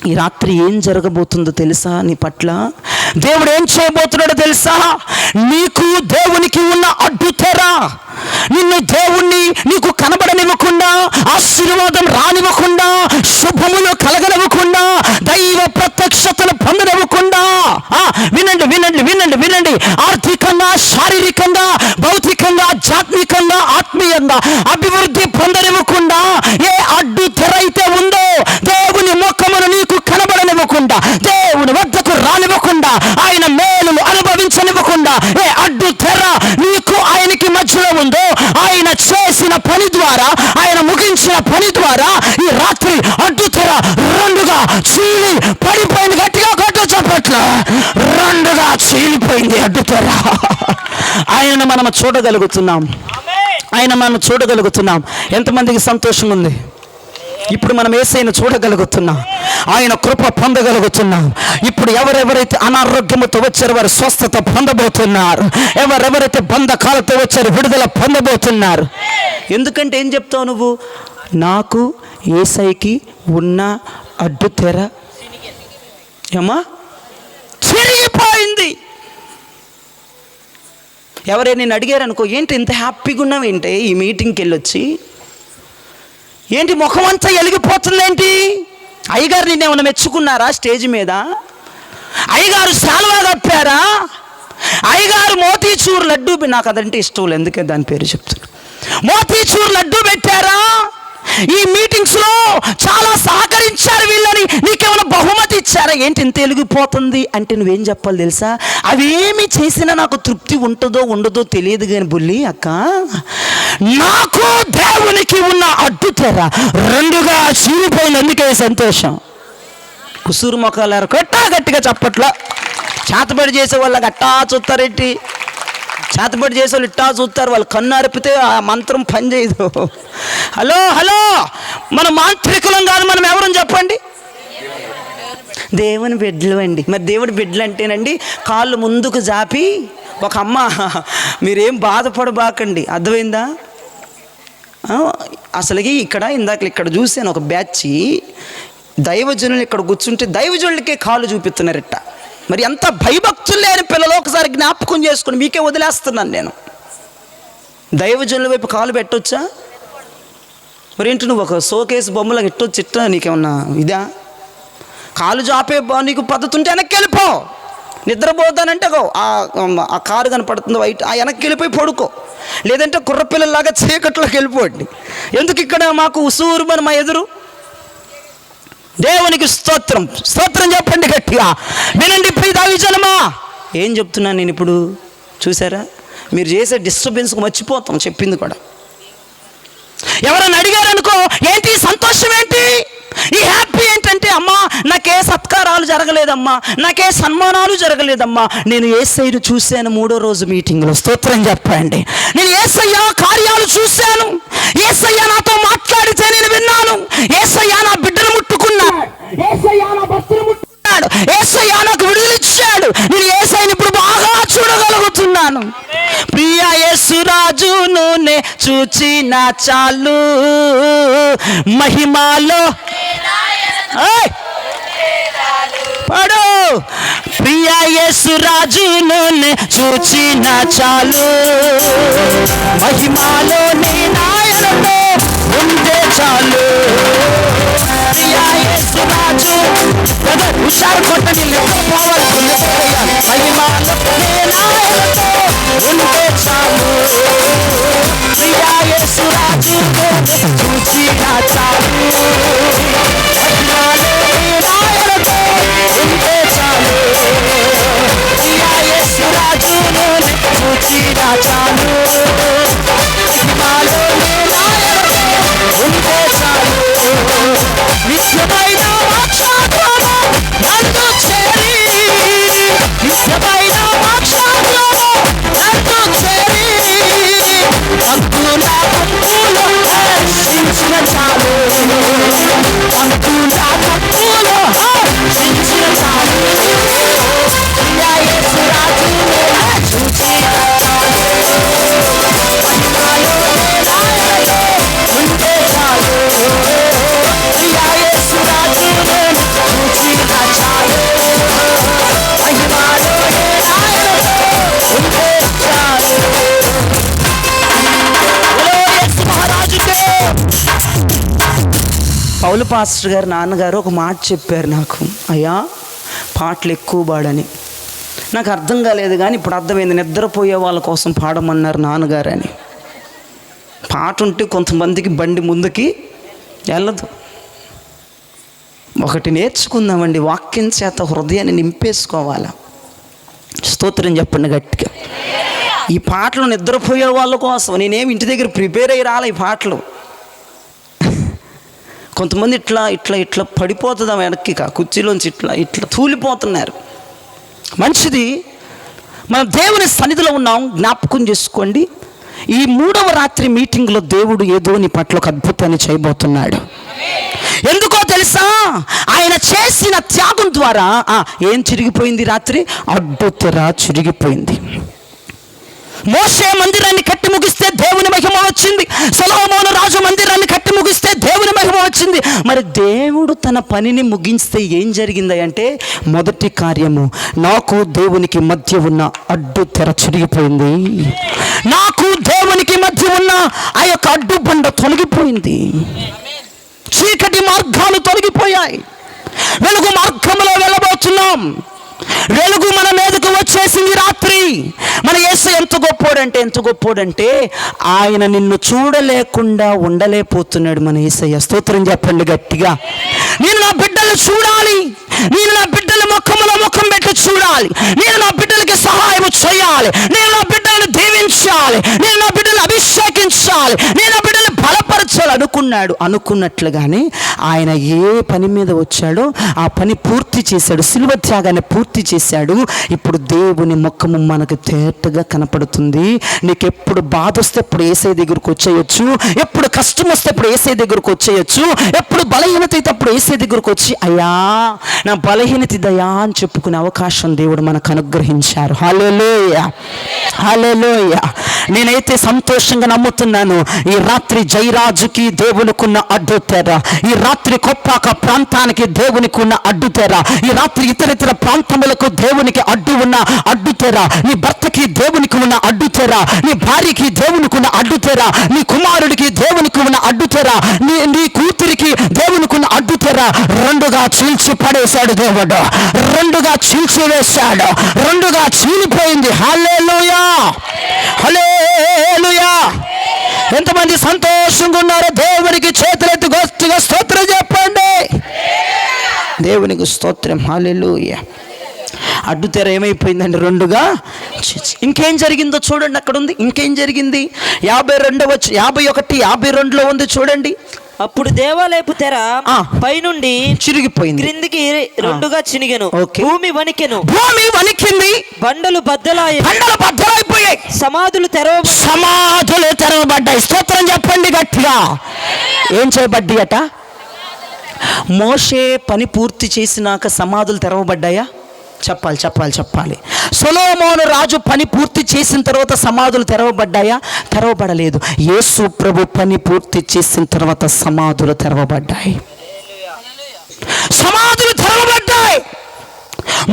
ఈ రాత్రి ఏం జరగబోతుందో తెలుసా? నీ పట్ల దేవుడు ఏం చేయబోతున్నాడో తెలుసా? నీకు దేవునికి ఉన్న అడ్డుతెర, నిన్ను దేవుణ్ణి నీకు కనబడనివ్వకుండా, ఆశీర్వాదం రానివ్వకుండా, శుభములు కలగనివ్వకుండా, దైవ ప్రత్యక్షతను పొందనివ్వకుండా, వినండి వినండి వినండి వినండి, ఆర్థికంగా, శారీరకంగా, భౌతికంగా, ఆధ్యాత్మికంగా, ఆత్మీయంగా అభివృద్ధి పొందనివ్వకుండా ఏ అడ్డు తెర అయితే ఉందో, దేవుని ముఖమును నీకు కనబడనివ్వకుండా, దేవుని వద్దకు రానివ్వకుండా, ఆయన మేలును అనుభవించనివ్వకుండా ఏ అడ్డు తెర నీకు ఆయనకి మధ్యలో ఉందో, ఆయన చేసిన పని ద్వారా, ఆయన ముగించిన పని ద్వారా ఈ రాత్రి అడ్డు తెర రెండుగా చీలి పడిపోయింది. గట్టిగా కొట్టు చప్పట్ల. రెండుగా చీలిపోయింది అడ్డు తెర. ఆయనను మనం చూడగలుగుతున్నాం. ఆయన మనం చూడగలుగుతున్నాం. ఎంతమందికి సంతోషం ఉంది? ఇప్పుడు మనం యేసయ్యను చూడగలుగుతున్నాం. ఆయన కృప పొందగలుగుతున్నాం. ఇప్పుడు ఎవరెవరైతే అనారోగ్యముతో వచ్చారో వారు స్వస్థత పొందబోతున్నారు. ఎవరెవరైతే బంధకాలతో వచ్చారో విడుదల పొందబోతున్నారు. ఎందుకంటే ఏం చెప్తావు నువ్వు? నాకు యేసయ్యకి ఉన్న అడ్డు తెర ఏమా చిరిగిపోయింది. ఎవరైనా నేను అడిగారు అనుకో, ఏంటి ఇంత హ్యాపీగా ఉన్నావు, ఏంటి ఈ మీటింగ్కి వెళ్ళొచ్చి, ఏంటి ముఖం అంతా ఎలిగిపోతుంది ఏంటి? అయ్యగారు నిన్నేమన్నా మెచ్చుకున్నారా స్టేజ్ మీద? అయ్యగారు శాలువా కప్పారా? అయ్యగారు మోతీచూర్ లడ్డూ, నాకు అదంటే ఇష్టం లేదు, ఎందుకే దాని పేరు చెప్తున్నా. మోతీచూర్ లడ్డూ పెట్టారా? ఈ మీటింగ్స్లో చాలా సహకరించారు వీళ్ళని, నీకేమైనా బహుమతి ఇచ్చారా? ఏంటి ఇంత వెలిగిపోతుంది అంటే నువ్వేం చెప్పాలి తెలుసా? అవేమి చేసినా నాకు తృప్తి ఉంటుందో ఉండదో తెలియదు కానీ బుల్లి అక్క, నాకు దేవునికి ఉన్న అడ్డు తెర రెండుగా చీలిపోయినందుకే సంతోషం. కుసూరు మొక్కలారు కొట్టా గట్టిగా చప్పట్ల. చేతబడి చేసే వాళ్ళకి అట్టా చూస్తారేంటి? చేతబడి చేసే వాళ్ళు ఇట్టా చూస్తారు. వాళ్ళు కన్ను అరిపితే ఆ మంత్రం పనిచేయదు. హలో హలో, మన మాంత్రికులం కాదు, మనం ఎవరని చెప్పండి? దేవుని బిడ్డలు అండి. మరి దేవుడి బిడ్డలు అంటేనండి కాళ్ళు ముందుకు జాపి ఒక అమ్మ, మీరేం బాధపడబాకండి, అర్థమైందా? అసలుకి ఇక్కడ చూసాను ఒక బ్యాచ్ దైవజనులు ఇక్కడ కూర్చుంటే దైవజనులకే కాళ్ళు చూపిస్తున్నారట. మరి ఎంత భయభక్తులు లేని పిల్లలు ఒకసారి జ్ఞాపకం చేసుకుని మీకే వదిలేస్తున్నాను నేను. దైవజనుల వైపు కాలు పెట్టొచ్చా? మరి ఏంటి నువ్వు ఒక షోకేస్ బొమ్మలకు ఇట్టొచ్చు, ఇట్టా నీకేమన్నా ఇదా? కాలు జాపే నీకు పద్ధతి ఉంటే వెనక్కి వెళ్ళిపో. నిద్రపోతానంటే ఆ కారు కనపడుతుంది వైట్, ఆ వెనక్కి వెళ్ళిపోయి పడుకో. లేదంటే కుర్రపిల్లలాగా చీకట్లోకి వెళ్ళిపోండి. ఎందుకు ఇక్కడ మాకు ఉసూరుమని మా ఎదురు? దేవునికి స్తోత్రం, స్తోత్రం చెప్పండి గట్టిగా. వినండి ప్రియ దైవజనమా, ఏం చెప్తున్నాను నేను ఇప్పుడు? చూసారా, మీరు చేసే డిస్టర్బెన్స్కి మర్చిపోతాం చెప్పింది కూడా. ఎవరైనా అడిగారనుకో, ఏంటి సంతోషం ఏంటి, ఈ హ్యాపీ ఏంటంటే, అమ్మా నాకే సత్కారాలు జరగలేదమ్మా, నాకే సన్మానాలు జరగలేదమ్మా, నేను యేసయ్యను చూశాను 3వ రోజు మీటింగ్లో. స్తోత్రం చెప్పండి. నేను యేసయ్య కార్యాలు చూశాను, యేసయ్య నాతో మాట్లాడితే నేను విన్నాను, యేసయ్య నా బిడ్డను ముట్టుకున్నాడు, యేసయ్య నా భక్తులు ముట్టుకున్నాడు, యేసయ్య నాకు విడుదలిచ్చాడు. నేను యేసయ్యని ఇప్పుడు బాగా చూడగలుగుతున్నాను. ప్రియ యేసురాజును నే చూచిన చాలు, మహిమాలో పడు. ప్రియ యేసురాజును నే చూచిన చాలు, మహిమాలో నీ నాయనతో ఉంటే చాలు. ప్రియ యేసురాజు హుషారు కొట్టని పోవాలి, మహిమాలో నీ నాయనతో ఉంటే చాలు. ప్రియ యేసురాజును చూచిన చాలు, మహిమాలో నీ నాయనతో ఉంటే చాలు. ప్రియ యేసురాజును చూచిన చాలు, మహిమాలో నీ నాయనతో ఉంటే చాలు. నిత్యమైన మోక్షాత్మను నన్ను చేరి, నిత్యమైన మోక్షాత్మను నన్ను చేరి, హక్కుల హక్కులు హర్షించిన చాలు, హక్కుల పాస్టర్ గారు నాన్నగారు ఒక మాట చెప్పారు నాకు, అయ్యా పాటలు ఎక్కువ పాడని. నాకు అర్థం కాలేదు, కానీ ఇప్పుడు అర్థమైంది, నిద్రపోయే వాళ్ళ కోసం పాడమన్నారు నాన్నగారు అని. పాట ఉంటే కొంతమందికి బండి ముందుకి వెళ్ళదు. ఒకటి నేర్చుకుందామండి, వాక్యం చేత హృదయాన్ని నింపేసుకోవాలా. స్తోత్రం చెప్పండి గట్టిగా. ఈ పాటలు నిద్రపోయే వాళ్ళ కోసం, నేనేమి ఇంటి దగ్గర ప్రిపేర్ అయ్యి రాలే. ఈ పాటలు కొంతమంది ఇట్లా ఇట్లా ఇట్లా పడిపోతుందా వెనక్కి, కుర్చీలోంచి ఇట్లా ఇట్లా తూలిపోతున్నారు. మంచిది, మనం దేవుని సన్నిధిలో ఉన్నాం. జ్ఞాపకం చేసుకోండి, ఈ 3వ రాత్రి మీటింగ్లో దేవుడు ఏదో నీ పట్ల ఒక అద్భుతాన్ని చేయబోతున్నాడు. ఎందుకో తెలుసా? ఆయన చేసిన త్యాగం ద్వారా ఏం చిరిగిపోయింది? రాత్రి అడ్డు తెర చిరిగిపోయింది. మోషే మందిరాన్ని కట్టి ముగిస్తే దేవుని మహిమ వచ్చింది. సొలొమోను రాజు మందిరాన్ని కట్టి ముగిస్తే దేవుని మహిమ వచ్చింది. మరి దేవుడు తన పనిని ముగిస్తే ఏం జరిగింది అంటే, మొదటి కార్యము, నాకు దేవునికి మధ్య ఉన్న అడ్డు తెర చిరిగిపోయింది. నాకు దేవునికి మధ్య ఉన్న ఆ యొక్క అడ్డు బండ తొలగిపోయింది. చీకటి మార్గాలు తొలగిపోయాయి. వెలుగు మార్గంలో వెళ్ళబోతున్నాం. వెలుగు మన మీదకు వచ్చేసింది రాత్రి. మన యేసయ్య ఎంత గొప్పోడంటే ఆయన నిన్ను చూడలేకుండా ఉండలేకపోతున్నాడు మన యేసయ్య. స్తోత్రం చెప్పండి గట్టిగా. నేను నా బిడ్డలు చూడాలి, నేను నా బిడ్డల ముఖంలో ముఖం పెట్టి చూడాలి, నేను నా బిడ్డలకి సహాయం చేయాలి, నేను నా బిడ్డలను దీవించాలి, నేను నా బిడ్డలు అభిషేకించాలి, నేను నా బిడ్డలు బలపరచాలి అనుకున్నట్లుగానే ఆయన ఏ పని మీద వచ్చాడో ఆ పని పూర్తి చేశాడు. శిలువ త్యాగాన్ని పూర్తి చేశాడు. ఇప్పుడు దేవుని ముఖము మనకు తేటగా కనపడుతుంది. నీకు ఎప్పుడు బాధ వస్తే ఎప్పుడు యేసయ్య దగ్గరకు వచ్చేయచ్చు, ఎప్పుడు కష్టం వస్తే ఎప్పుడు యేసయ్య దగ్గరకు వచ్చేయచ్చు, ఎప్పుడు బలహీనత అయితే అప్పుడు యేసయ్య దగ్గరకు వచ్చి, అయ్యా నా బలహీనత దయా అని చెప్పుకునే అవకాశం దేవుడు మనకు అనుగ్రహించారు. హల్లెలూయా, హల్లెలూయా. నేనైతే సంతోషంగా నమ్ముతున్నాను, ఈ రాత్రి జయరాజుకి దేవునికున్న అడ్డు తెర, ఈ రాత్రి కొప్పాక ప్రాంతానికి దేవునికి ఉన్న అడ్డు తెర, ఈ రాత్రి ఇతర ప్రాంతములకు దేవునికి అడ్డు ఉన్న అడ్డు తెర, నీ భర్తకి దేవునికి ఉన్న అడ్డు తెర, నీ భార్యకి దేవునికి ఉన్న అడ్డు తెర, నీ కుమారుడికి దేవునికి ఉన్న అడ్డు తెర, నీ కూతురికి దేవునికి ఉన్న అడ్డు తెర రెండుగా చీల్చి పడేశాడు దేవుడు. రెండుగా చీల్చి వేశాడు, రెండుగా చీలిపోయింది. హల్లెలూయా, హల్లెలూయా. ఎంతమంది సంతోషంగా ఉన్నారో దేవునికి చేతులెత్తి గట్టిగా స్తోత్రం చెప్పండి. దేవునికి స్తోత్రం. హల్లెలూయా. అడ్డు తెర ఏమైపోయిందండి? రెండుగా. ఇంకేం జరిగిందో చూడండి, అక్కడ ఉంది. ఇంకేం జరిగింది? 51-52లో ఉంది చూడండి. అప్పుడు దేవాలయపు తెర పైనుండి చిరిగిపోయింది, క్రిందికి రెండుగా చినిగెను. భూమి వణికింది, బండలు బద్దలైపోయాయి, సమాధులు తెరవబడ్డాయి. స్తోత్రం చెప్పండి గట్టిగా. ఏం చేయబడ్డాయట? మోషే పని పూర్తి చేసినాక సమాధులు తెరవబడ్డాయా? చెప్పాలి. సొలొమోను రాజు పని పూర్తి చేసిన తర్వాత సమాధులు తెరవబడ్డాయా? తెరవబడలేదు. యేసు ప్రభు పని పూర్తి చేసిన తర్వాత సమాధులు తెరవబడ్డాయి. సమాధులు తెరవబడ్డాయి.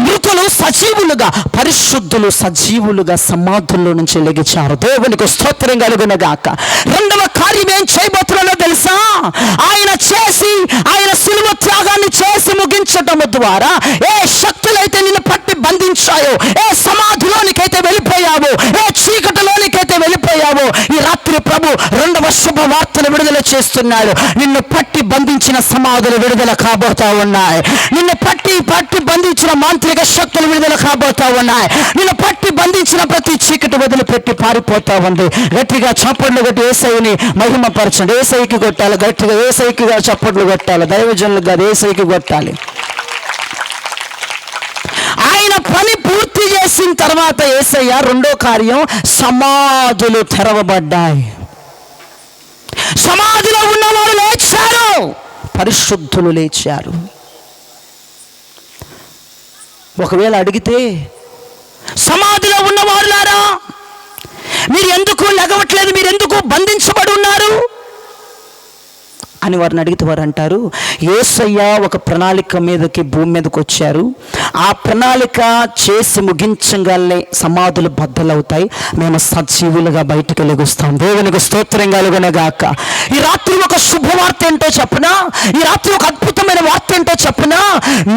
మృతులు సజీవులుగా, పరిశుద్ధులు సజీవులుగా సమాధుల్లో నుంచి లెగిచారు. దేవునికి స్తోత్రం కలుగునుగాక. రెండవ కార్యం ఏం చేయబోతున్నాడో తెలుసా? ఆయన శిలువ త్యాగాన్ని చేసి ముగించటం ద్వారా ఏ శక్తులైతే నిన్ను పట్టి బంధించాయో, ఏ సమాధిలోనికైతే వెళ్ళిపోయావో, ఏ చీకటిలోనికైతే వెళ్ళిపోయావో, ఈ రాత్రి ప్రభు రెండవ శుభవార్తను విడుదల చేస్తున్నాడు. నిన్ను పట్టి బంధించిన సమాధులు విడుదల కాబోతా ఉన్నాయి. నిన్ను పట్టి బంధించిన మాంత్రిక శక్తులు విడుదల కాబోతా ఉన్నాయి. నిన్ను పట్టి బంధించిన ప్రతి చీకటి వదిలిపెట్టి పారిపోతా ఉంది. గట్టిగా చప్పట్లు కొట్టి యేసయ్యని మహిమపరచండి. యేసయ్యకి కొట్టాలి, గట్టిగా యేసయ్యకి చప్పట్లు కొట్టాలి. దైవజనులు కాదు, యేసయ్యకి కొట్టాలి. ఆయన పని పూర్తి చేసిన తర్వాత యేసయ్య రెండో కార్యం, సమాధులు తెరవబడ్డాయి. సమాధిలో ఉన్నవారు లేచారు, పరిశుద్ధులు లేచారు. ఒకవేళ అడిగితే, సమాధిలో ఉన్నవారులారా మీరు ఎందుకు లెగవట్లేదు, మీరు ఎందుకు బంధించబడి ఉన్నారు? అని వారిని అడిగితే వారు అంటారు, యేసయ్య ఒక ప్రణాళిక మీదకి భూమి మీదకి వచ్చారు. ఆ ప్రణాళిక చేసి ముగించగానే సమాధులు బద్దలవుతాయి, మేము సజీవులుగా బయటకు లెగుస్తాం. దేవునికి స్తోత్రం కలుగునగాక. ఈ రాత్రి ఒక శుభవార్త ఏంటో చెప్పనా, ఈ రాత్రి ఒక అద్భుతమైన వార్త ఏంటో చెప్పనా,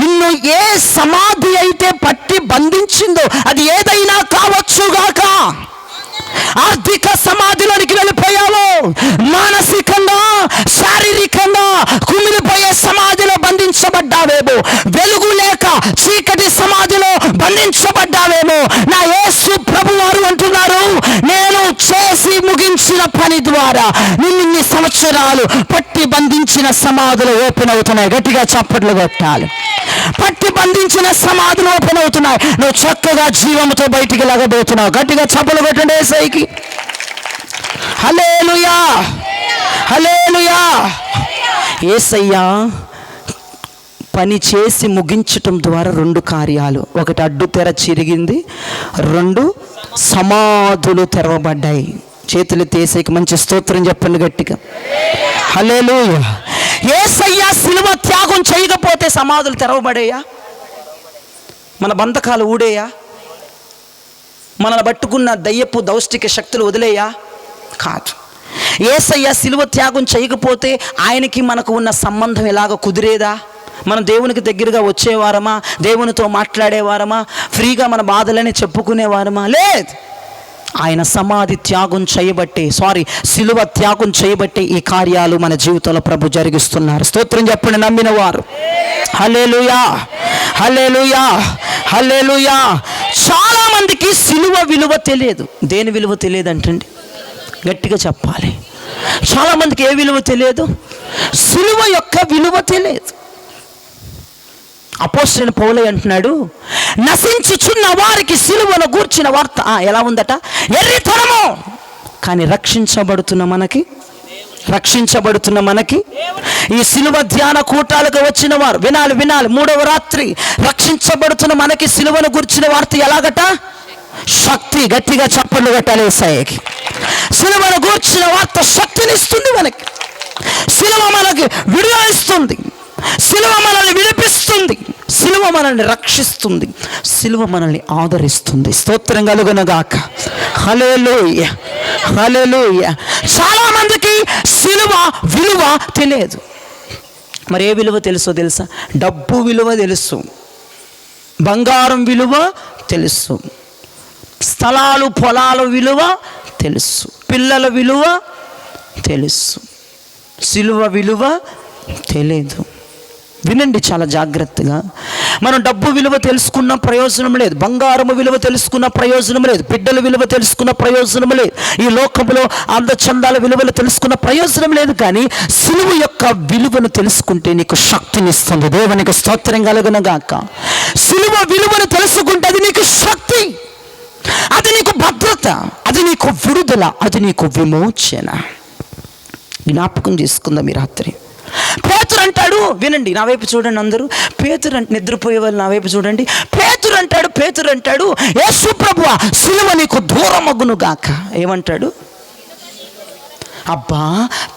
నిన్ను ఏ సమాధి అయితే పట్టి బంధించిందో అది ఏదైనా కావచ్చుగాక. ఆర్థిక సమాధిలోనికి వెళ్ళిపోయావు, మానసికంగా శారీరకంగా కుమిలిపోయే సమాధిలో బంధించబడ్డావేమో, వెలుగు లేక చీకటి సమాధిలో బంధించబడ్డావేమో. నా యేసు ప్రభువారు అంటున్నారు, నేను చేసి ముగించిన పని ద్వారా నిన్ను సంవత్సరాలు పట్టి బంధించిన సమాధులు ఓపెన్ అవుతున్నాయి. గట్టిగా చప్పట్లు కొట్టాలి. పట్టి బంధించిన సమాధులు ఓపెన్ అవుతున్నాయి. నువ్వు చక్కగా జీవంతో బయటికి లాగబోతున్నావు. గట్టిగా చప్పలు కొట్టండి యేసయ్యకి. హల్లెలూయా, హల్లెలూయా. యేసయ్యా పని చేసి ముగించటం ద్వారా 2 కార్యాలు. ఒకటి, అడ్డు తెర చిరిగింది. 2, సమాధులు తెరవబడ్డాయి. చేతులు యేసయ్యకి మంచి స్తోత్రం చెప్పండి గట్టిగా. హల్లెలూయా. యేసయ్య సిలువ త్యాగం చేయకపోతే సమాధులు తెరవబడేయా? మన బంధకాలు ఊడేయా? మనల్ని పట్టుకున్న దయ్యపు దౌష్టిక శక్తులు వదిలేయా? కాదు. యేసయ్య సిలువ త్యాగం చేయకపోతే ఆయనకి మనకు ఉన్న సంబంధం ఎలాగ కుదిరేదా? మనం దేవునికి దగ్గరగా వచ్చేవారమా? దేవునితో మాట్లాడేవారమా? ఫ్రీగా మన బాధలని చెప్పుకునేవారమా? లేదు. ఆయన సమాధి త్యాగం చేయబట్టి, సిలువ త్యాగం చేయబట్టి ఈ కార్యాలు మన జీవితంలో ప్రభు జరిగిస్తున్నారు. స్తోత్రం చెప్పండి నమ్మిన వారు. హల్లెలూయా, హల్లెలూయా, హల్లెలూయా. చాలా మందికి సిలువ విలువ తెలియదు. దేని విలువ తెలియదు అంటండి? గట్టిగా చెప్పాలి. చాలా మందికి ఏ విలువ తెలియదు? సిలువ యొక్క విలువ తెలియదు. అపోస్తలుడైన పౌలు అంటున్నాడు, నశించుచున్న వారికి సిలువను గూర్చిన వార్త ఎలా ఉందట? ఎర్రితనము. కానీ రక్షించబడుతున్న మనకి ఈ సిలువ ధ్యాన కూటాలకు వచ్చిన వారు వినాలి. 3వ రాత్రి రక్షించబడుతున్న మనకి సిలువను గూర్చిన వార్త ఎలాగట? శక్తి. గట్టిగా చప్పట్లు కొట్టాలి యేసయ్యకి. సిలువను గూర్చిన వార్త శక్తినిస్తుంది మనకి. సిలువ మనకి విడుదల ఇస్తుంది. సిలువ మనల్ని విడిపిస్తుంది. సిలువ మనల్ని రక్షిస్తుంది. సిలువ మనల్ని ఆదరిస్తుంది. స్తోత్రం కలుగునగాక. హల్లెలూయా, హల్లెలూయా. చాలా మందికి సిలువ విలువ తెలియదు. మరి ఏ విలువ తెలుసా? డబ్బు విలువ తెలుసు, బంగారం విలువ తెలుసు, స్థలాలు పొలాల విలువ తెలుసు, పిల్లల విలువ తెలుసు. సిలువ విలువ తెలియదు. వినండి చాలా జాగ్రత్తగా. మనం డబ్బు విలువ తెలుసుకున్న ప్రయోజనం లేదు, బంగారము విలువ తెలుసుకున్న ప్రయోజనం లేదు, బిడ్డల విలువ తెలుసుకున్న ప్రయోజనం లేదు, ఈ లోకంలో అందచందాల విలువలు తెలుసుకున్న ప్రయోజనం లేదు. కానీ సిలువ యొక్క విలువను తెలుసుకుంటే నీకు శక్తినిస్తుంది. దేవునికి స్తోత్రం కలుగునగాక. సిలువ విలువను తెలుసుకుంటే అది నీకు శక్తి, అది నీకు భద్రత, అది నీకు విడుదల, అది నీకు విమోచన. జ్ఞాపకం చేసుకుందాం ఈ రాత్రి. పేతురు అంటాడు, వినండి నా వైపు చూడండి అందరూ. పేతురు అంటే నిద్రపోయే వాళ్ళు నా వైపు చూడండి. పేతురు అంటాడు యేసు ప్రభువా సిలువ నీకు దూరమగును గాక. ఏమంటాడు? అబ్బా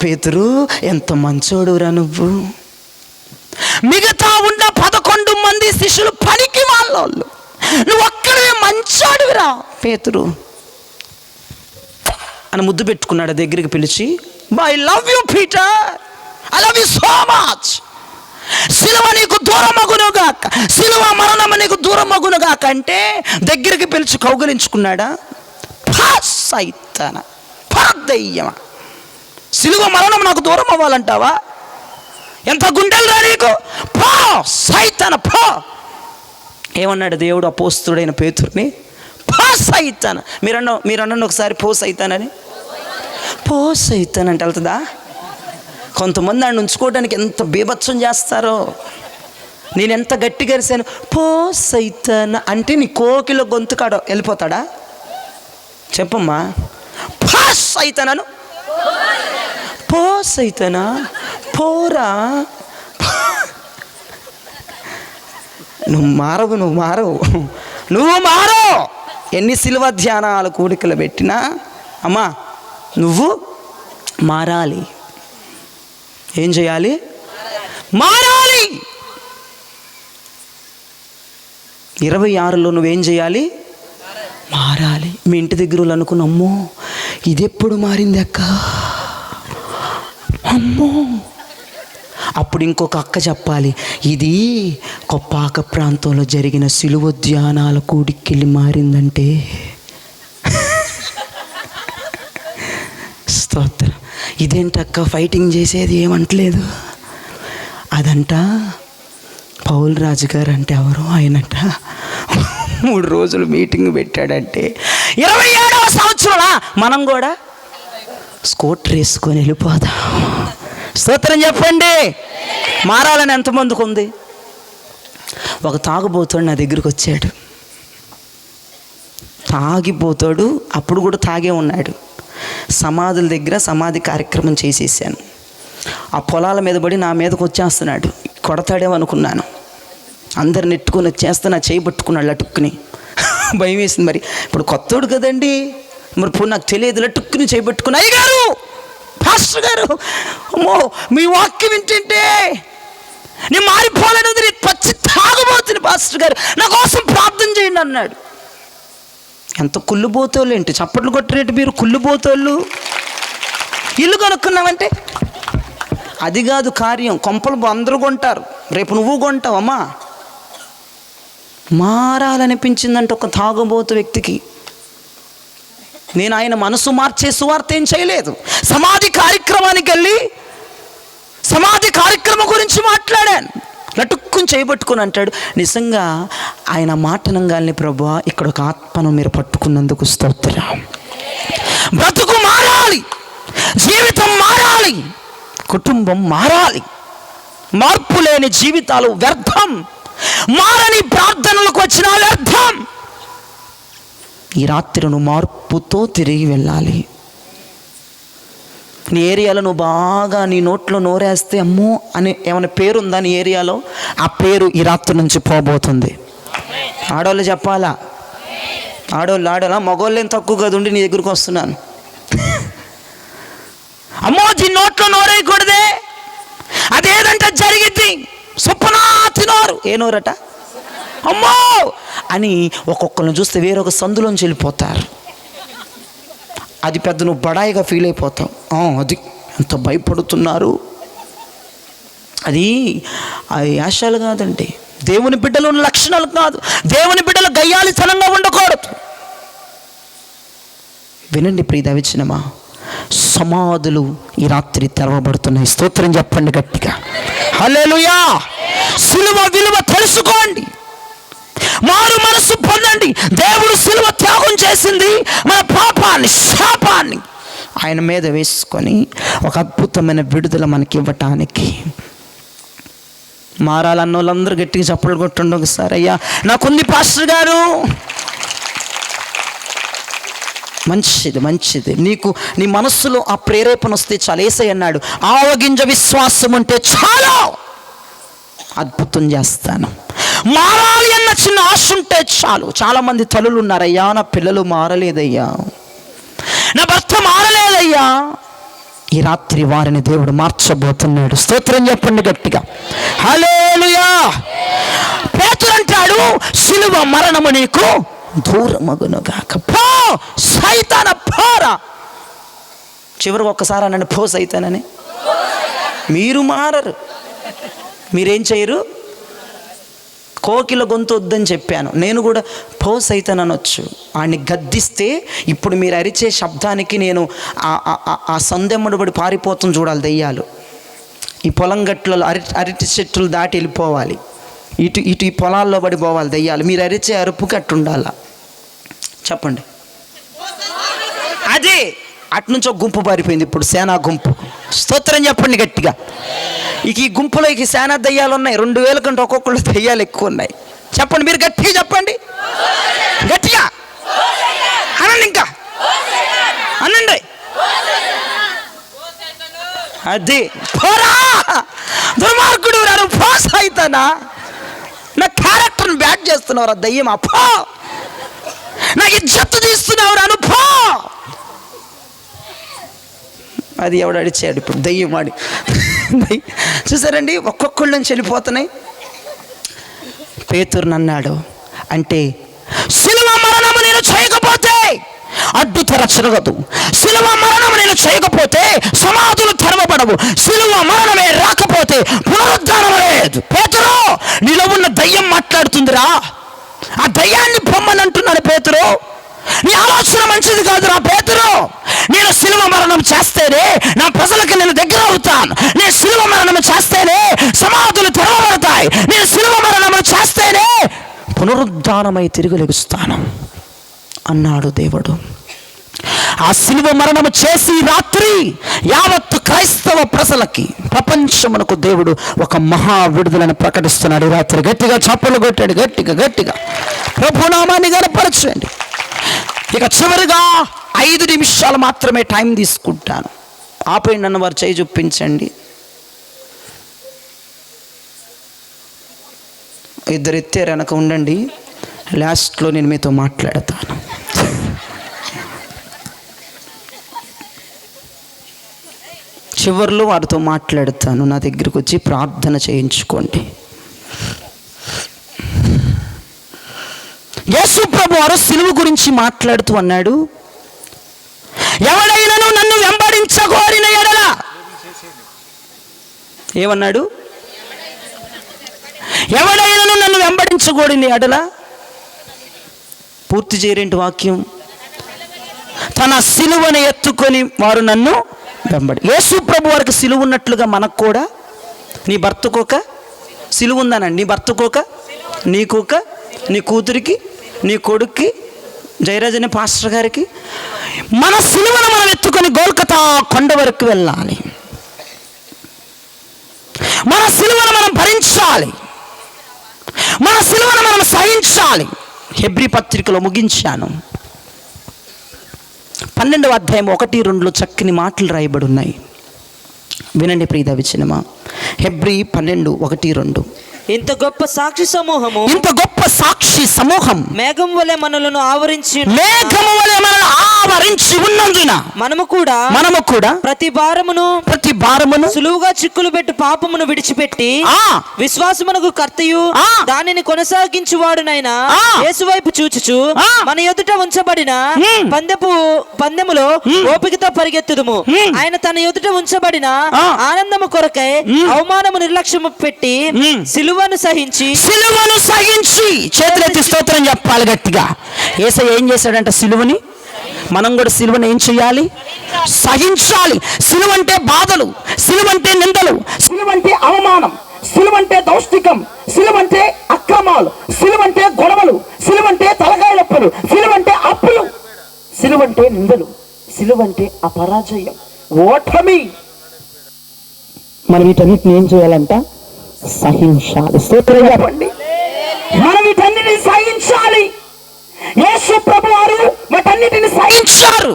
పేతురు ఎంత మంచోడురా నువ్వు. మిగతా ఉన్న 11 మంది శిష్యులు పనికి వాళ్ళు, నువ్వు ఒక్కడే మంచోడురా పేతురు అని ముద్దు పెట్టుకున్నాడు. దగ్గరికి పిలిచి, I love you Peter, I love you so much. సిలువ నీకు దూరమగునుగాక, సిలువ మరణము నీకు దూరమగునుగాక అంటే దగ్గరికి పిలిచి కౌగిలించుకున్నాడా? సైతాన పరదయ్యమా, సిలువ మరణం నాకు దూరం అవ్వాలంటావా? ఎంత గుండెలురా నీకు, పో సైతాన పో. ఏమన్నాడు దేవుడు అపోస్తుడైన పేతురుని? పో సైతాన. మీరన్న ఒకసారి పో సైతానని. పో సైతాన్ అంటే వెళ్తుందా? కొంతమంది ఆయన ఉంచుకోవడానికి ఎంత బీభత్సం చేస్తారో. నేను ఎంత గట్టిగా అరిశాను పో సైతాన్ అంటే నీ కోకిల గొంతు కాడ వెళ్ళిపోతాడా? చెప్పమ్మా. పో సైతానను, పో సైతానా, పోరా. నువ్వు మారవు. ఎన్ని సిలువ ధ్యానాలు కూడికలు పెట్టినా అమ్మా నువ్వు మారాలి. ఏం చేయాలి? మారాలి. 26లో నువ్వేం చేయాలి? మారాలి. మీ ఇంటి దగ్గర వాళ్ళు అనుకున్న, అమ్మో ఇది ఎప్పుడు మారింది అక్క, అమ్మో. అప్పుడు ఇంకొక అక్క చెప్పాలి, ఇది కొప్పాక ప్రాంతంలో జరిగిన సిలువ ధ్యానాల కూడికెళ్ళి మారిందంటే. స్తోత్రం. ఇదేంటక్క ఫైటింగ్ చేసేది ఏమంటలేదు? అదంట పౌల్ రాజు గారు అంటే ఎవరు, ఆయనంట 3 రోజులు మీటింగ్ పెట్టాడంటే 27వ సంవత్సరంలో మనం కూడా స్కూటర్ వేసుకొని వెళ్ళిపోదాం. స్తోత్రం చెప్పండి. మారాలని ఎంతమందికి ఉంది? ఒక తాగుబోతాడు నా దగ్గరికి వచ్చాడు. తాగిపోతాడు, అప్పుడు కూడా తాగే ఉన్నాడు. సమాధుల దగ్గర సమాధి కార్యక్రమం చేసేసాను. ఆ పొలాల మీద పడి నా మీదకి వచ్చేస్తున్నాడు. కొడతాడేమో అనుకున్నాను. అందరు నెట్టుకొని వచ్చేస్తే నా చేయి పట్టుకున్నాడు లటుక్కుని. భయం వేసింది. మరి ఇప్పుడు కొత్తోడు కదండి, మరి ఇప్పుడు నాకు తెలియదు. లటుక్కుని చేయి పట్టుకుని, అయ్యగారు, పాస్టర్ గారు, అమ్మో మీ వాక్యం వింటుంటే నేను మారిపోలేను, పచ్చి తాగబోతుంది పాస్టర్ గారు, నా కోసం ప్రార్థన చేయండి అన్నాడు. ఎంత కుళ్ళుబోతోళ్ళు ఏంటి, చప్పట్లు కొట్టరేంటి మీరు కుళ్ళుబోతోళ్ళు? ఇల్లు కొనుక్కున్నామంటే అది కాదు కార్యం. కొంపలు అందరూ కొంటారు, రేపు నువ్వు కొంటావమ్మా. మారాలనిపించిందంటే ఒక తాగుబోతు వ్యక్తికి. నేను ఆయన మనసు మార్చే సువార్త ఏం చేయలేదు. సమాధి కార్యక్రమానికి వెళ్ళి సమాధి కార్యక్రమం గురించి మాట్లాడాను. లటుక్కుని చేయబట్టుకుని అంటాడు. నిజంగా ఆయన మాటనంగాల్ని, ప్రభువా ఇక్కడ ఒక ఆత్మను మీరు పట్టుకున్నందుకు స్తోత్రం. బ్రతుకు మారాలి, జీవితం మారాలి, కుటుంబం మారాలి. మార్పు లేని జీవితాలు వ్యర్థం. మారని ప్రార్థనలకు వచ్చిన వ్యర్థం. ఈ రాత్రి నువ్వు మార్పుతో తిరిగి వెళ్ళాలి. నీ ఏరియాలో నువ్వు బాగా నీ నోట్లో నోరేస్తే అమ్మో అని ఏమైనా పేరు ఉందా నీ ఏరియాలో? ఆ పేరు ఈ రాత్రి నుంచి పోబోతుంది. ఆడవాళ్ళు చెప్పాలా? ఆడవాళ్ళ మగవాళ్ళేం తక్కువ కదా ఉండి నీ దగ్గరికి వస్తున్నాను. అమ్మో దీని నోట్లో నోరేయకూడదే, అదేదంటే జరిగింది. సొప్పనా తినోరు, ఏ నోరట అమ్మో అని ఒక్కొక్కరిని చూస్తే వేరొక సందులోంచి వెళ్ళిపోతారు. అది పెద్ద నువ్వు బడాయిగా ఫీల్ అయిపోతావు. అది ఎంత భయపడుతున్నారు. అది యాశాలు కాదండి, దేవుని బిడ్డలు ఉన్న లక్షణాలు కాదు. దేవుని బిడ్డలు గయ్యాలితనంగా ఉండకూడదు. వినండి ప్రియ దైవజనమా, సమాధులు ఈ రాత్రి తెరవబడుతున్నాయి. స్తోత్రం చెప్పండి గట్టిగా. హల్లెలూయా. సిలువ విలువ తెలుసుకోండి, మారు మనసు పొందండి. దేవుడు సిలువ త్యాగం చేసింది మన పాపాన్ని, శాపాన్ని ఆయన మీద వేసుకొని ఒక అద్భుతమైన విడుదల మనకి ఇవ్వటానికి. మారాలన్న వాళ్ళందరూ గట్టిగా చప్పట్లు కొట్టండి ఒకసారి. అయ్యా నాకుంది పాస్టర్ గారు. మంచిది మంచిది. నీకు నీ మనస్సులో ఆ ప్రేరేపణ వస్తే చాలు. యేసయ్య అన్నాడు, ఆవగింజ విశ్వాసం ఉంటే చాలు, అద్భుతం చేస్తాను. మారాలి అన్న చిన్న ఆశ ఉంటే చాలు. చాలామంది తల్లులు ఉన్నారయ్యా, నా పిల్లలు మారలేదయ్యా, నా భర్త మారలేదయ్యా. ఈ రాత్రి వారిని దేవుడు మార్చబోతున్నాడు. స్తోత్రం చెప్పండి గట్టిగా. హల్లెలూయా. పేతురు అంటాడు, సిలువ మరణము నీకు దూరమగునుగాక. పో సైతాన పోరా. చివరికి ఒక్కసారి అనండి, పో సైతానని. మీరు మారరు, మీరేం చేయరు. కోకిల గొంతు వద్దని చెప్పాను, నేను కూడా పో సైతాన్ అనొచ్చు. ఆయన్ని గద్దిస్తే ఇప్పుడు మీరు అరిచే శబ్దానికి నేను ఆ సందెమ్మడి పడి పారిపోతుంది చూడాలి దెయ్యాలు. ఈ పొలం గట్లలో అరటి చెట్లు దాటి వెళ్ళిపోవాలి, ఇటు ఈ పొలాల్లో పడి పోవాలి దెయ్యాలు. మీరు అరిచే అరుపు కట్టు ఉండాలా? చెప్పండి. అదే అట్నుంచి ఒక గుంపు పారిపోయింది, ఇప్పుడు సేనా గుంపు. స్తోత్రం చెప్పండి గట్టిగా. ఇక ఈ గుంపులో ఇక సేనా దయ్యాలు ఉన్నాయి. 2000 కంటే ఒక్కొక్కళ్ళు దయ్యాలు ఎక్కువ ఉన్నాయి. చెప్పండి, మీరు గట్టిగా చెప్పండి, గట్టిగా అనండి, ఇంకా అనండి. అది పోరా దుర్మార్గుడు, రాను పాస్ అవుతానా? నా క్యారెక్టర్ని బ్యాట్ చేస్తున్నావు దయ్యం, అప్పో నాకు ఇజ్జత్తు తీస్తున్నావు రాను పో. అది ఎవడు అడిచాడు ఇప్పుడు దయ్యం వాడి. చూసారండి, ఒక్కొక్కళ్ళ నుంచి వెళ్ళిపోతున్నాయి. పేతురు అన్నాడు, అంటే శిలువ మరణము నేను చేయకపోతే అడ్డు తెర చెరగదు, శిలువ మరణము నేను చేయకపోతే సమాధులు తెరవబడవు, శిలువ మరణమే రాకపోతే పునరుద్ధానం లేదు. పేతురు, నీలో ఉన్న దయ్యం మాట్లాడుతుందిరా, ఆ దయ్యాన్ని పొమ్మని అంటున్నాడు పేతురు. నీ ఆలోచన మంచిది కాదురా పేతురు. నేను శిలువ మరణం చేస్తేనే నా ప్రజలకు నేను దగ్గర అవుతాను, నేను శిలువ మరణం చేస్తేనే సమాధులు తెరవబడతాయి, నేను శిలువ మరణం చేస్తేనే పునరుద్ధానమై తిరిగి లెగుస్తాను అన్నాడు దేవుడు. ఆ శిలువ మరణము చేసి రాత్రి యావత్తు క్రైస్తవ ప్రజలకి, ప్రపంచమునకు దేవుడు ఒక మహా విడుదలను ప్రకటిస్తున్నాడు. రాత్రి గట్టిగా చప్పలు కొట్టాడు, గట్టిగా గట్టిగా ప్రభునామాన్ని గనపరచండి. ఇక చివరిగా 5 నిమిషాలు మాత్రమే టైం తీసుకుంటాను. ఆపేయండి అన్న వారు చేయి చూపించండి. ఇద్దరు ఎత్తారు, వెనక ఉండండి, లాస్ట్లో నేను మీతో మాట్లాడతాను. చివర్లో వారితో మాట్లాడతాను. నా దగ్గరికి వచ్చి ప్రార్థన చేయించుకోండి. యేసు ప్రభు వారు సిలువ గురించి మాట్లాడుతూ అన్నాడు, ఎవడైనను నన్ను వెంబడించగోరిన ఎడల, ఏమన్నాడు? ఎవడైనను నన్ను వెంబడించగోరిన ఎడల, పూర్తి చేయరేంటి వాక్యం, తన సిలువను ఎత్తుకొని వారు నన్ను వెంబడి. యేసు ప్రభు వారికి సిలువ ఉన్నట్లుగా మనకు కూడా, నీ భర్తకోక సిలువ ఉందానండి, నీ భర్తకోక, నీకోక, నీ కూతురికి, నీ కొడుక్కి, జయరాజ్ అనే పాస్టర్ గారికి, మన సిలువను మనం ఎత్తుకొని గోల్కతా కొండ వరకు వెళ్ళాలి. మన సిలువను మనం భరించాలి, మన సిలువను మనం సహించాలి. హెబ్రీ పత్రికలో ముగించాను. 12వ అధ్యాయం 1-2 చక్కని మాటలు రాయబడి ఉన్నాయి. వినండి ప్రియ దైవజనమా. హెబ్రీ 12:1-2. ఇంత గొప్ప సాక్షి సమూహం మేఘం వలె మనలను ఆవరించి ఉన్నందున మనము కూడా ప్రతి భారమును సులువుగా చిక్కులు పెట్టి పాపమును విడిచిపెట్టి విశ్వాసమునకు కర్తయు దానిని కొనసాగించువాడునైనా యేసు వైపు చూచుచు మన ఎదుట ఉంచబడిన పందెములో ఓపికతో పరిగెత్తుదుము. ఆయన తన ఎదుట ఉంచబడిన ఆనందము కొరకై అవమానము నిర్లక్ష్యము పెట్టి సిలువను సహించి చేతులెత్తి స్తోత్రం చెప్పాలి గట్టిగా. యేసయ్య ఏం చేశాడంట? సిలువని, మనం కూడా సిలువను ఏం చేయాలి? సహించాలి. సిలువంటే బాధలు, సిలువంటే నిందలు, సిలువంటే అవమానం, సిలువంటే దౌష్టికం, సిలువంటే అక్రమాలు, సిలువంటే గొడవలు, సిలువంటే తలకాయలప్పులు, సిలువంటే అప్పులు, సిలువంటే నిందలు, సిలువంటే అపరాజయం, ఓటమి. మనం వీటన్నిటిని ఏం చేయాలంట? సహించాలి. స్తోత్రం చెప్పండి. మనం వీటన్నిటిని సహించాలి. యేసు ప్రభువారు వీటన్నిటిని సహించారు.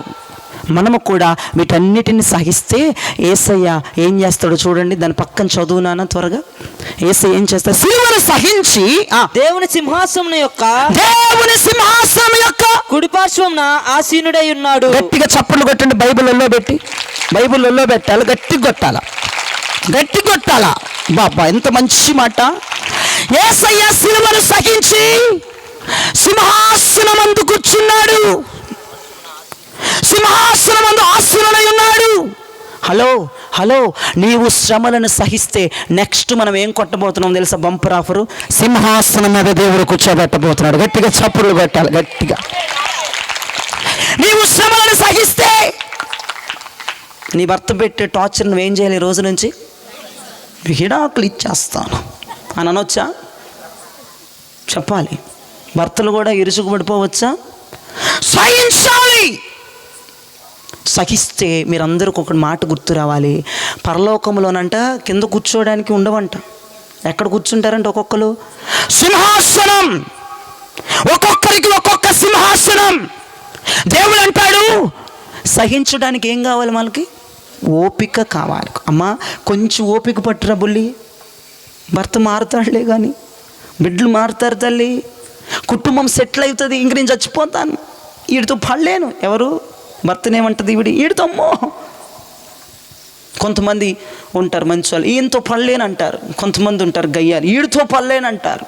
మనము కూడా వీటన్నిటిని సహిస్తే యేసయ్య ఏం చేస్తాడో చూడండి. దాని పక్కన చదువునానా త్వరగా. యేసయ్య ఏం చేస్తాడు? సిలువను సహించి దేవుని సింహాసనం యొక్క కుడిపార్శ్వమున ఆసీనుడై ఉన్నాడు. గట్టిగా చప్పట్లు కొట్టండి. బైబిల్లో పెట్టాలి. గట్టి కొట్టాలా. బాబా ఎంత మంచి మాట. యేసయ్య సిలువను సహించి సింహాసనమందు కూర్చున్నాడు, సింహాసనమందు ఆసీనుడై ఉన్నాడు. హలో నీవు శ్రమలను సహిస్తే నెక్స్ట్ మనం ఏం కొట్టబోతున్నాం తెలుసా? Bumper offer. సింహాసనం మీద దేవుడు కూర్చోబెట్టబోతున్నాడు. గట్టిగా చప్పులు కొట్టాలి. గట్టిగా. నీవు శ్రమలను సహిస్తే నీ భర్త పెట్టే టార్చర్ నువ్వేం చేయాలి? ఈ రోజు నుంచి విడాకులు ఇచ్చేస్తాను అని అనొచ్చా? చెప్పాలి. భర్తలు కూడా ఇరుచుకుపడిపోవచ్చా? సహించాలి. సహిస్తే మీరందరికీ ఒక మాట గుర్తు రావాలి. పరలోకంలోనంట కింద కూర్చోవడానికి ఉండవంట. ఎక్కడ కూర్చుంటారంట? ఒక్కొక్కరు సింహాసనం, ఒక్కొక్కరికి ఒక్కొక్క సింహాసనం. దేవుడు అంటాడు సహించడానికి ఏం కావాలి? మనకి ఓపిక కావాలి. అమ్మా కొంచెం ఓపిక పట్టురా బుల్లి. భర్త మారుతాడులే కానీ, బిడ్డలు మారుతారు తల్లి, కుటుంబం సెటిల్ అవుతుంది. ఇంక నేను చచ్చిపోతాను, వీడితో పడలేను. ఎవరు? భర్తనేమంటుంది ఈవిడి, వీడితో అమ్మో కొంతమంది ఉంటారు మంచి వాళ్ళు, ఈయనతో పడలేనంటారు. కొంతమంది ఉంటారు గయ్యాలు, ఈడితో పడలేనంటారు.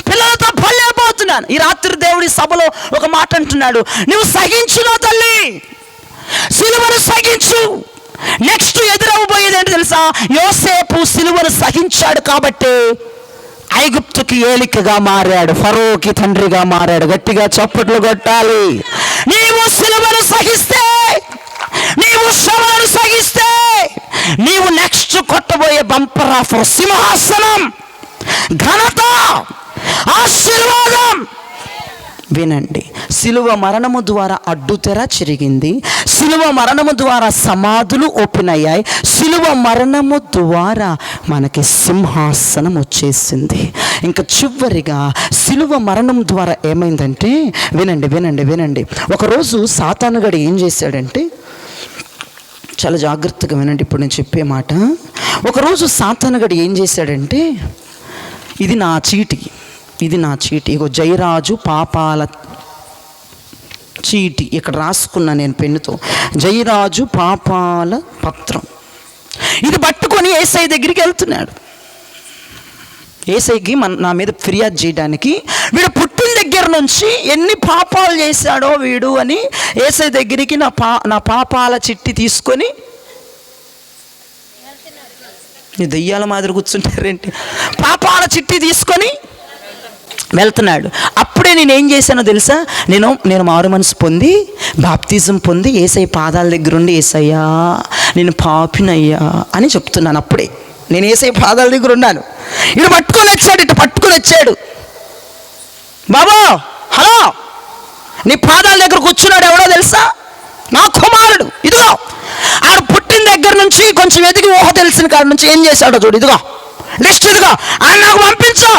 పిల్లలతో పడలేకపోతున్నాను. ఈ రాత్రి దేవుడి సభలో ఒక మాట అంటున్నాడు, నువ్వు సహించులో తల్లి, సిలువను సహించు. నెక్స్ట్ ఎదురవబోయేది ఏంటి తెలుసా? యోసేపు సిలువను సహించాడు కాబట్టి ఐగుప్తుకి ఏలికగా మారాడు, ఫరోకి తండ్రిగా మారాడు. గట్టిగా చప్పట్లు కొట్టాలి. నీవు సిలువను సహిస్తే, నీవు శ్రమలను సహిస్తే, నీవు నెక్స్ట్ కొట్టబోయే బంపర్ ఆఫర్ సింహాసనం, ఘనత, ఆశీర్వాదం. వినండి, సిలువ మరణము ద్వారా అడ్డుతెర చిరిగింది, సిలువ మరణము ద్వారా సమాధులు ఓపెన్ అయ్యాయి, సిలువ మరణము ద్వారా మనకి సింహాసనం వచ్చేసింది. ఇంకా చివరిగా సిలువ మరణం ద్వారా ఏమైందంటే, వినండి వినండి వినండి, ఒకరోజు సాతానుగాడు ఏం చేశాడంటే, చాలా జాగ్రత్తగా వినండి ఇప్పుడు నేను చెప్పే మాట. ఒకరోజు సాతానుగాడు ఏం చేశాడంటే, ఇది నా చీటి, ఇది నా చీటి, ఇగో జయరాజు పాపాల చీటి, ఇక్కడ రాసుకున్నా నేను పెన్నుతో, జయరాజు పాపాల పత్రం. ఇది పట్టుకొని యేసయ్య దగ్గరికి వెళ్తున్నాడు. యేసయ్యకి నా మీద ఫిర్యాదు చేయడానికి, వీడు పుట్టిన దగ్గర నుంచి ఎన్ని పాపాలు చేశాడో వీడు అని యేసయ్య దగ్గరికి నా పాపాల చిట్టి తీసుకొని, నీ దెయ్యాల మాదిరి కూర్చుంటారేంటి, పాపాల చిట్టి తీసుకొని వెళ్తున్నాడు. అప్పుడే నేను ఏం చేశానో తెలుసా? నేను మారు మనసు పొంది బాప్తిజం పొంది యేసయ్య పాదాల దగ్గర ఉండి, యేసయ్యా నేను పాపినయ్యా అని చెప్తున్నాను. అప్పుడే నేను యేసయ్య పాదాల దగ్గర ఉన్నాను. ఇటు పట్టుకొని వచ్చాడు, ఇటు పట్టుకొని వచ్చాడు. బాబా హలో, నీ పాదాల దగ్గర కూర్చున్నాడు ఎవడో తెలుసా? నా కుమారుడు. ఇదిగో ఆడు పుట్టిన దగ్గర నుంచి కొంచెం ఎదిగి ఊహ తెలిసిన కాడ నుంచి ఏం చేశాడో చూడు, ఇదిగో లిస్ట్, ఇదిగో ఆయన నాకు పంపించు,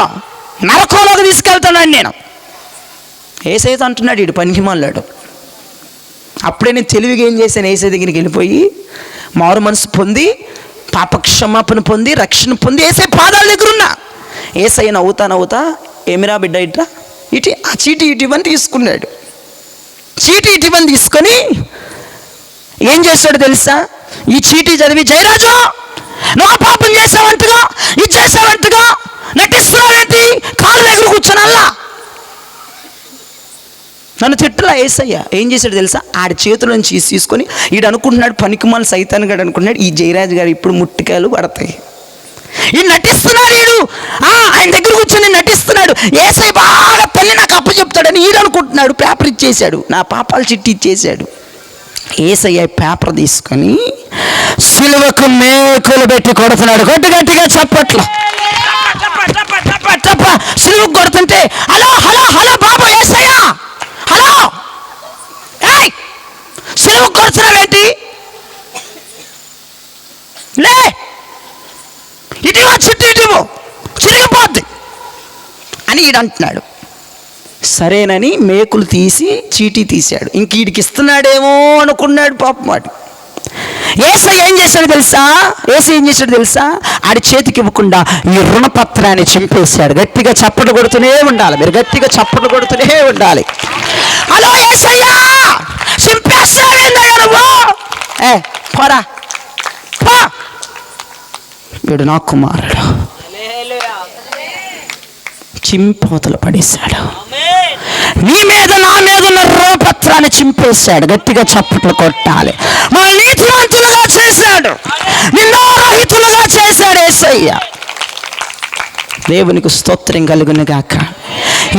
నరకంలోకి తీసుకెళ్తానని నేను. యేసయ్య అంటున్నాడు, ఇడు పనికి మాలాడు. అప్పుడే నేను తెలివిగా ఏం చేశాను, యేసయ్య దగ్గరికి వెళ్ళిపోయి మారు మనసు పొంది పాప క్షమాపణ పొంది రక్షణ పొంది యేసయ్య పాదాల దగ్గర ఉన్నా. యేసయ్య నవ్వుతా ఏమిరా బిడ్డ ఇట్రా, ఇటు ఆ చీటి ఇటీవని తీసుకున్నాడు. చీటి ఇటీవని తీసుకొని ఏం చేశాడు తెలుసా? ఈ చీటీ చదివి, జయరాజు నువ్వు పాపం చేసావంటగా, ఇది చేసావంటగా, నటిస్తున్నావేంటి, కాలు దగ్గర కూర్చొనల్లా నన్ను తిట్టలా. యేసయ్య ఏం చేశాడు తెలుసా? ఆడి చేతుల నుంచి తీసుకొని ఈడు అనుకుంటున్నాడు, పనికిమాల సైతాన్ గారు అనుకుంటున్నాడు, ఈ జయరాజు గారు ఇప్పుడు ముట్టికాయలు పడతాయి, ఈ నటిస్తున్నాడు ఈడు, ఆయన దగ్గర కూర్చొని నటిస్తున్నాడు, యేసయ్య బాగా తల్లి నాకు అప్పచెప్తాడని ఈడు అనుకుంటున్నాడు. పేపర్ ఇచ్చేశాడు, నా పాపాల చిట్టి ఇచ్చేశాడు. యేసయ్య పేపర్ తీసుకొని సిలువకు మేకులు పెట్టి కొడుతున్నాడు. గట్టిగా చప్పట్లు. సిలువకు కొడుతుంటే, హలో హలో హలో బాబు యేసయ్య, హలో సిలువకు కొడుతున్నావేంటి, లే ఇటీవో చుట్టూ ఇటీవో చిరిగిపోద్ది అని ఈడంటున్నాడు. సరేనని మేకులు తీసి చీటీ తీశాడు. ఇంక వీడికి ఇస్తున్నాడేమో అనుకున్నాడు పాపం వాడు. యేసయ్య ఏం చేశాడు తెలుసా? ఆడి చేతికి ఇవ్వకుండా ఈ రుణపత్రాన్ని చింపేశాడు. గట్టిగా చప్పట్లు కొడుతూనే ఉండాలి, మీరు గట్టిగా చప్పట్లు కొడుతూనే ఉండాలి. హలో యేసయ్య, చింపేస్తావేందయ్యా నువ్వు, పోరా పో, వీడు నా కుమారుడు, చింపోతలు పడేశాడు. నీ మీద నా మీద ఉన్న రుణపత్రాన్ని చింపేశాడు. గట్టిగా చప్పట్లు కొట్టాలి. మా నీతివంతులుగా చేశాడు, నిందారహితులుగా చేశాడు యేసయ్య. దేవునికి స్తోత్రం కలుగును గాక.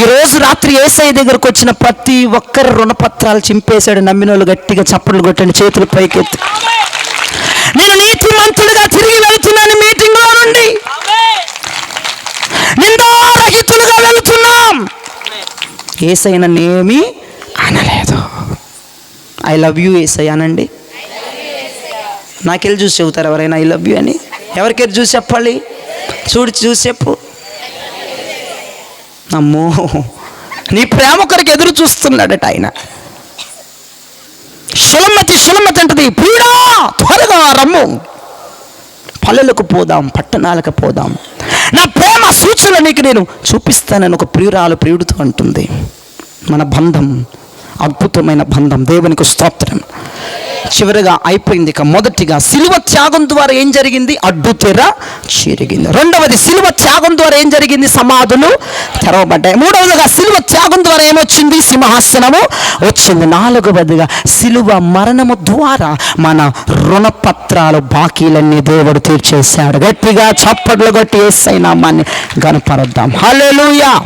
ఈరోజు రాత్రి యేసయ్య దగ్గరకు వచ్చిన ప్రతి ఒక్కరి రుణపత్రాలు చింపేశాడు. నమ్మిన వాళ్ళు గట్టిగా చప్పట్లు కొట్టండి, చేతులు పైకెత్తి. నేను నీతిమంతులుగా తిరిగి వెళ్తున్నాను మీటింగ్లో నుండి, నిందారహితులుగా వెళ్తున్నాం. యేసయ్య నన్నేమీ అనలేదు. ఐ లవ్ యూ యేసయ్య అనండి. నాకెళ్ళి చూసి చెబుతారు ఎవరైనా ఐ లవ్ యూ అని? ఎవరికెళ్ళి చూసి చెప్పాలి? చూసి చెప్పు. అమ్మో, నీ ప్రేమ కొరకు ఎదురు చూస్తున్నాడట ఆయన. సులమతి అంటది, ప్రియుడా త్వరగా రమ్ము, పల్లెలకు పోదాం, పట్టణాలకు పోదాం, నా ప్రేమ సూచన నీకు నేను చూపిస్తానని ఒక ప్రియుడితో అంటుంది. మన బంధం అద్భుతమైన బంధం. దేవునికి స్తోత్రం. చివరిగా అయిపోయింది. ఇక మొదటిగా సిలువ త్యాగం ద్వారా ఏం జరిగింది? అడ్డు తెర చిరిగింది. రెండవది సిలువ త్యాగం ద్వారా ఏం జరిగింది? సమాధులు తెరవబడ్డాయి. మూడవదిగా సిలువ త్యాగం ద్వారా ఏమొచ్చింది? సింహాసనము వచ్చింది. నాలుగవదిగా సిలువ మరణము ద్వారా మన రుణపత్రాలు బాకీలన్నీ దేవుడు తీర్చేశాడు. గట్టిగా చప్పట్లు కొట్టి యేసయ్య నామాన్ని గనపరుద్దాం. హల్లెలూయా.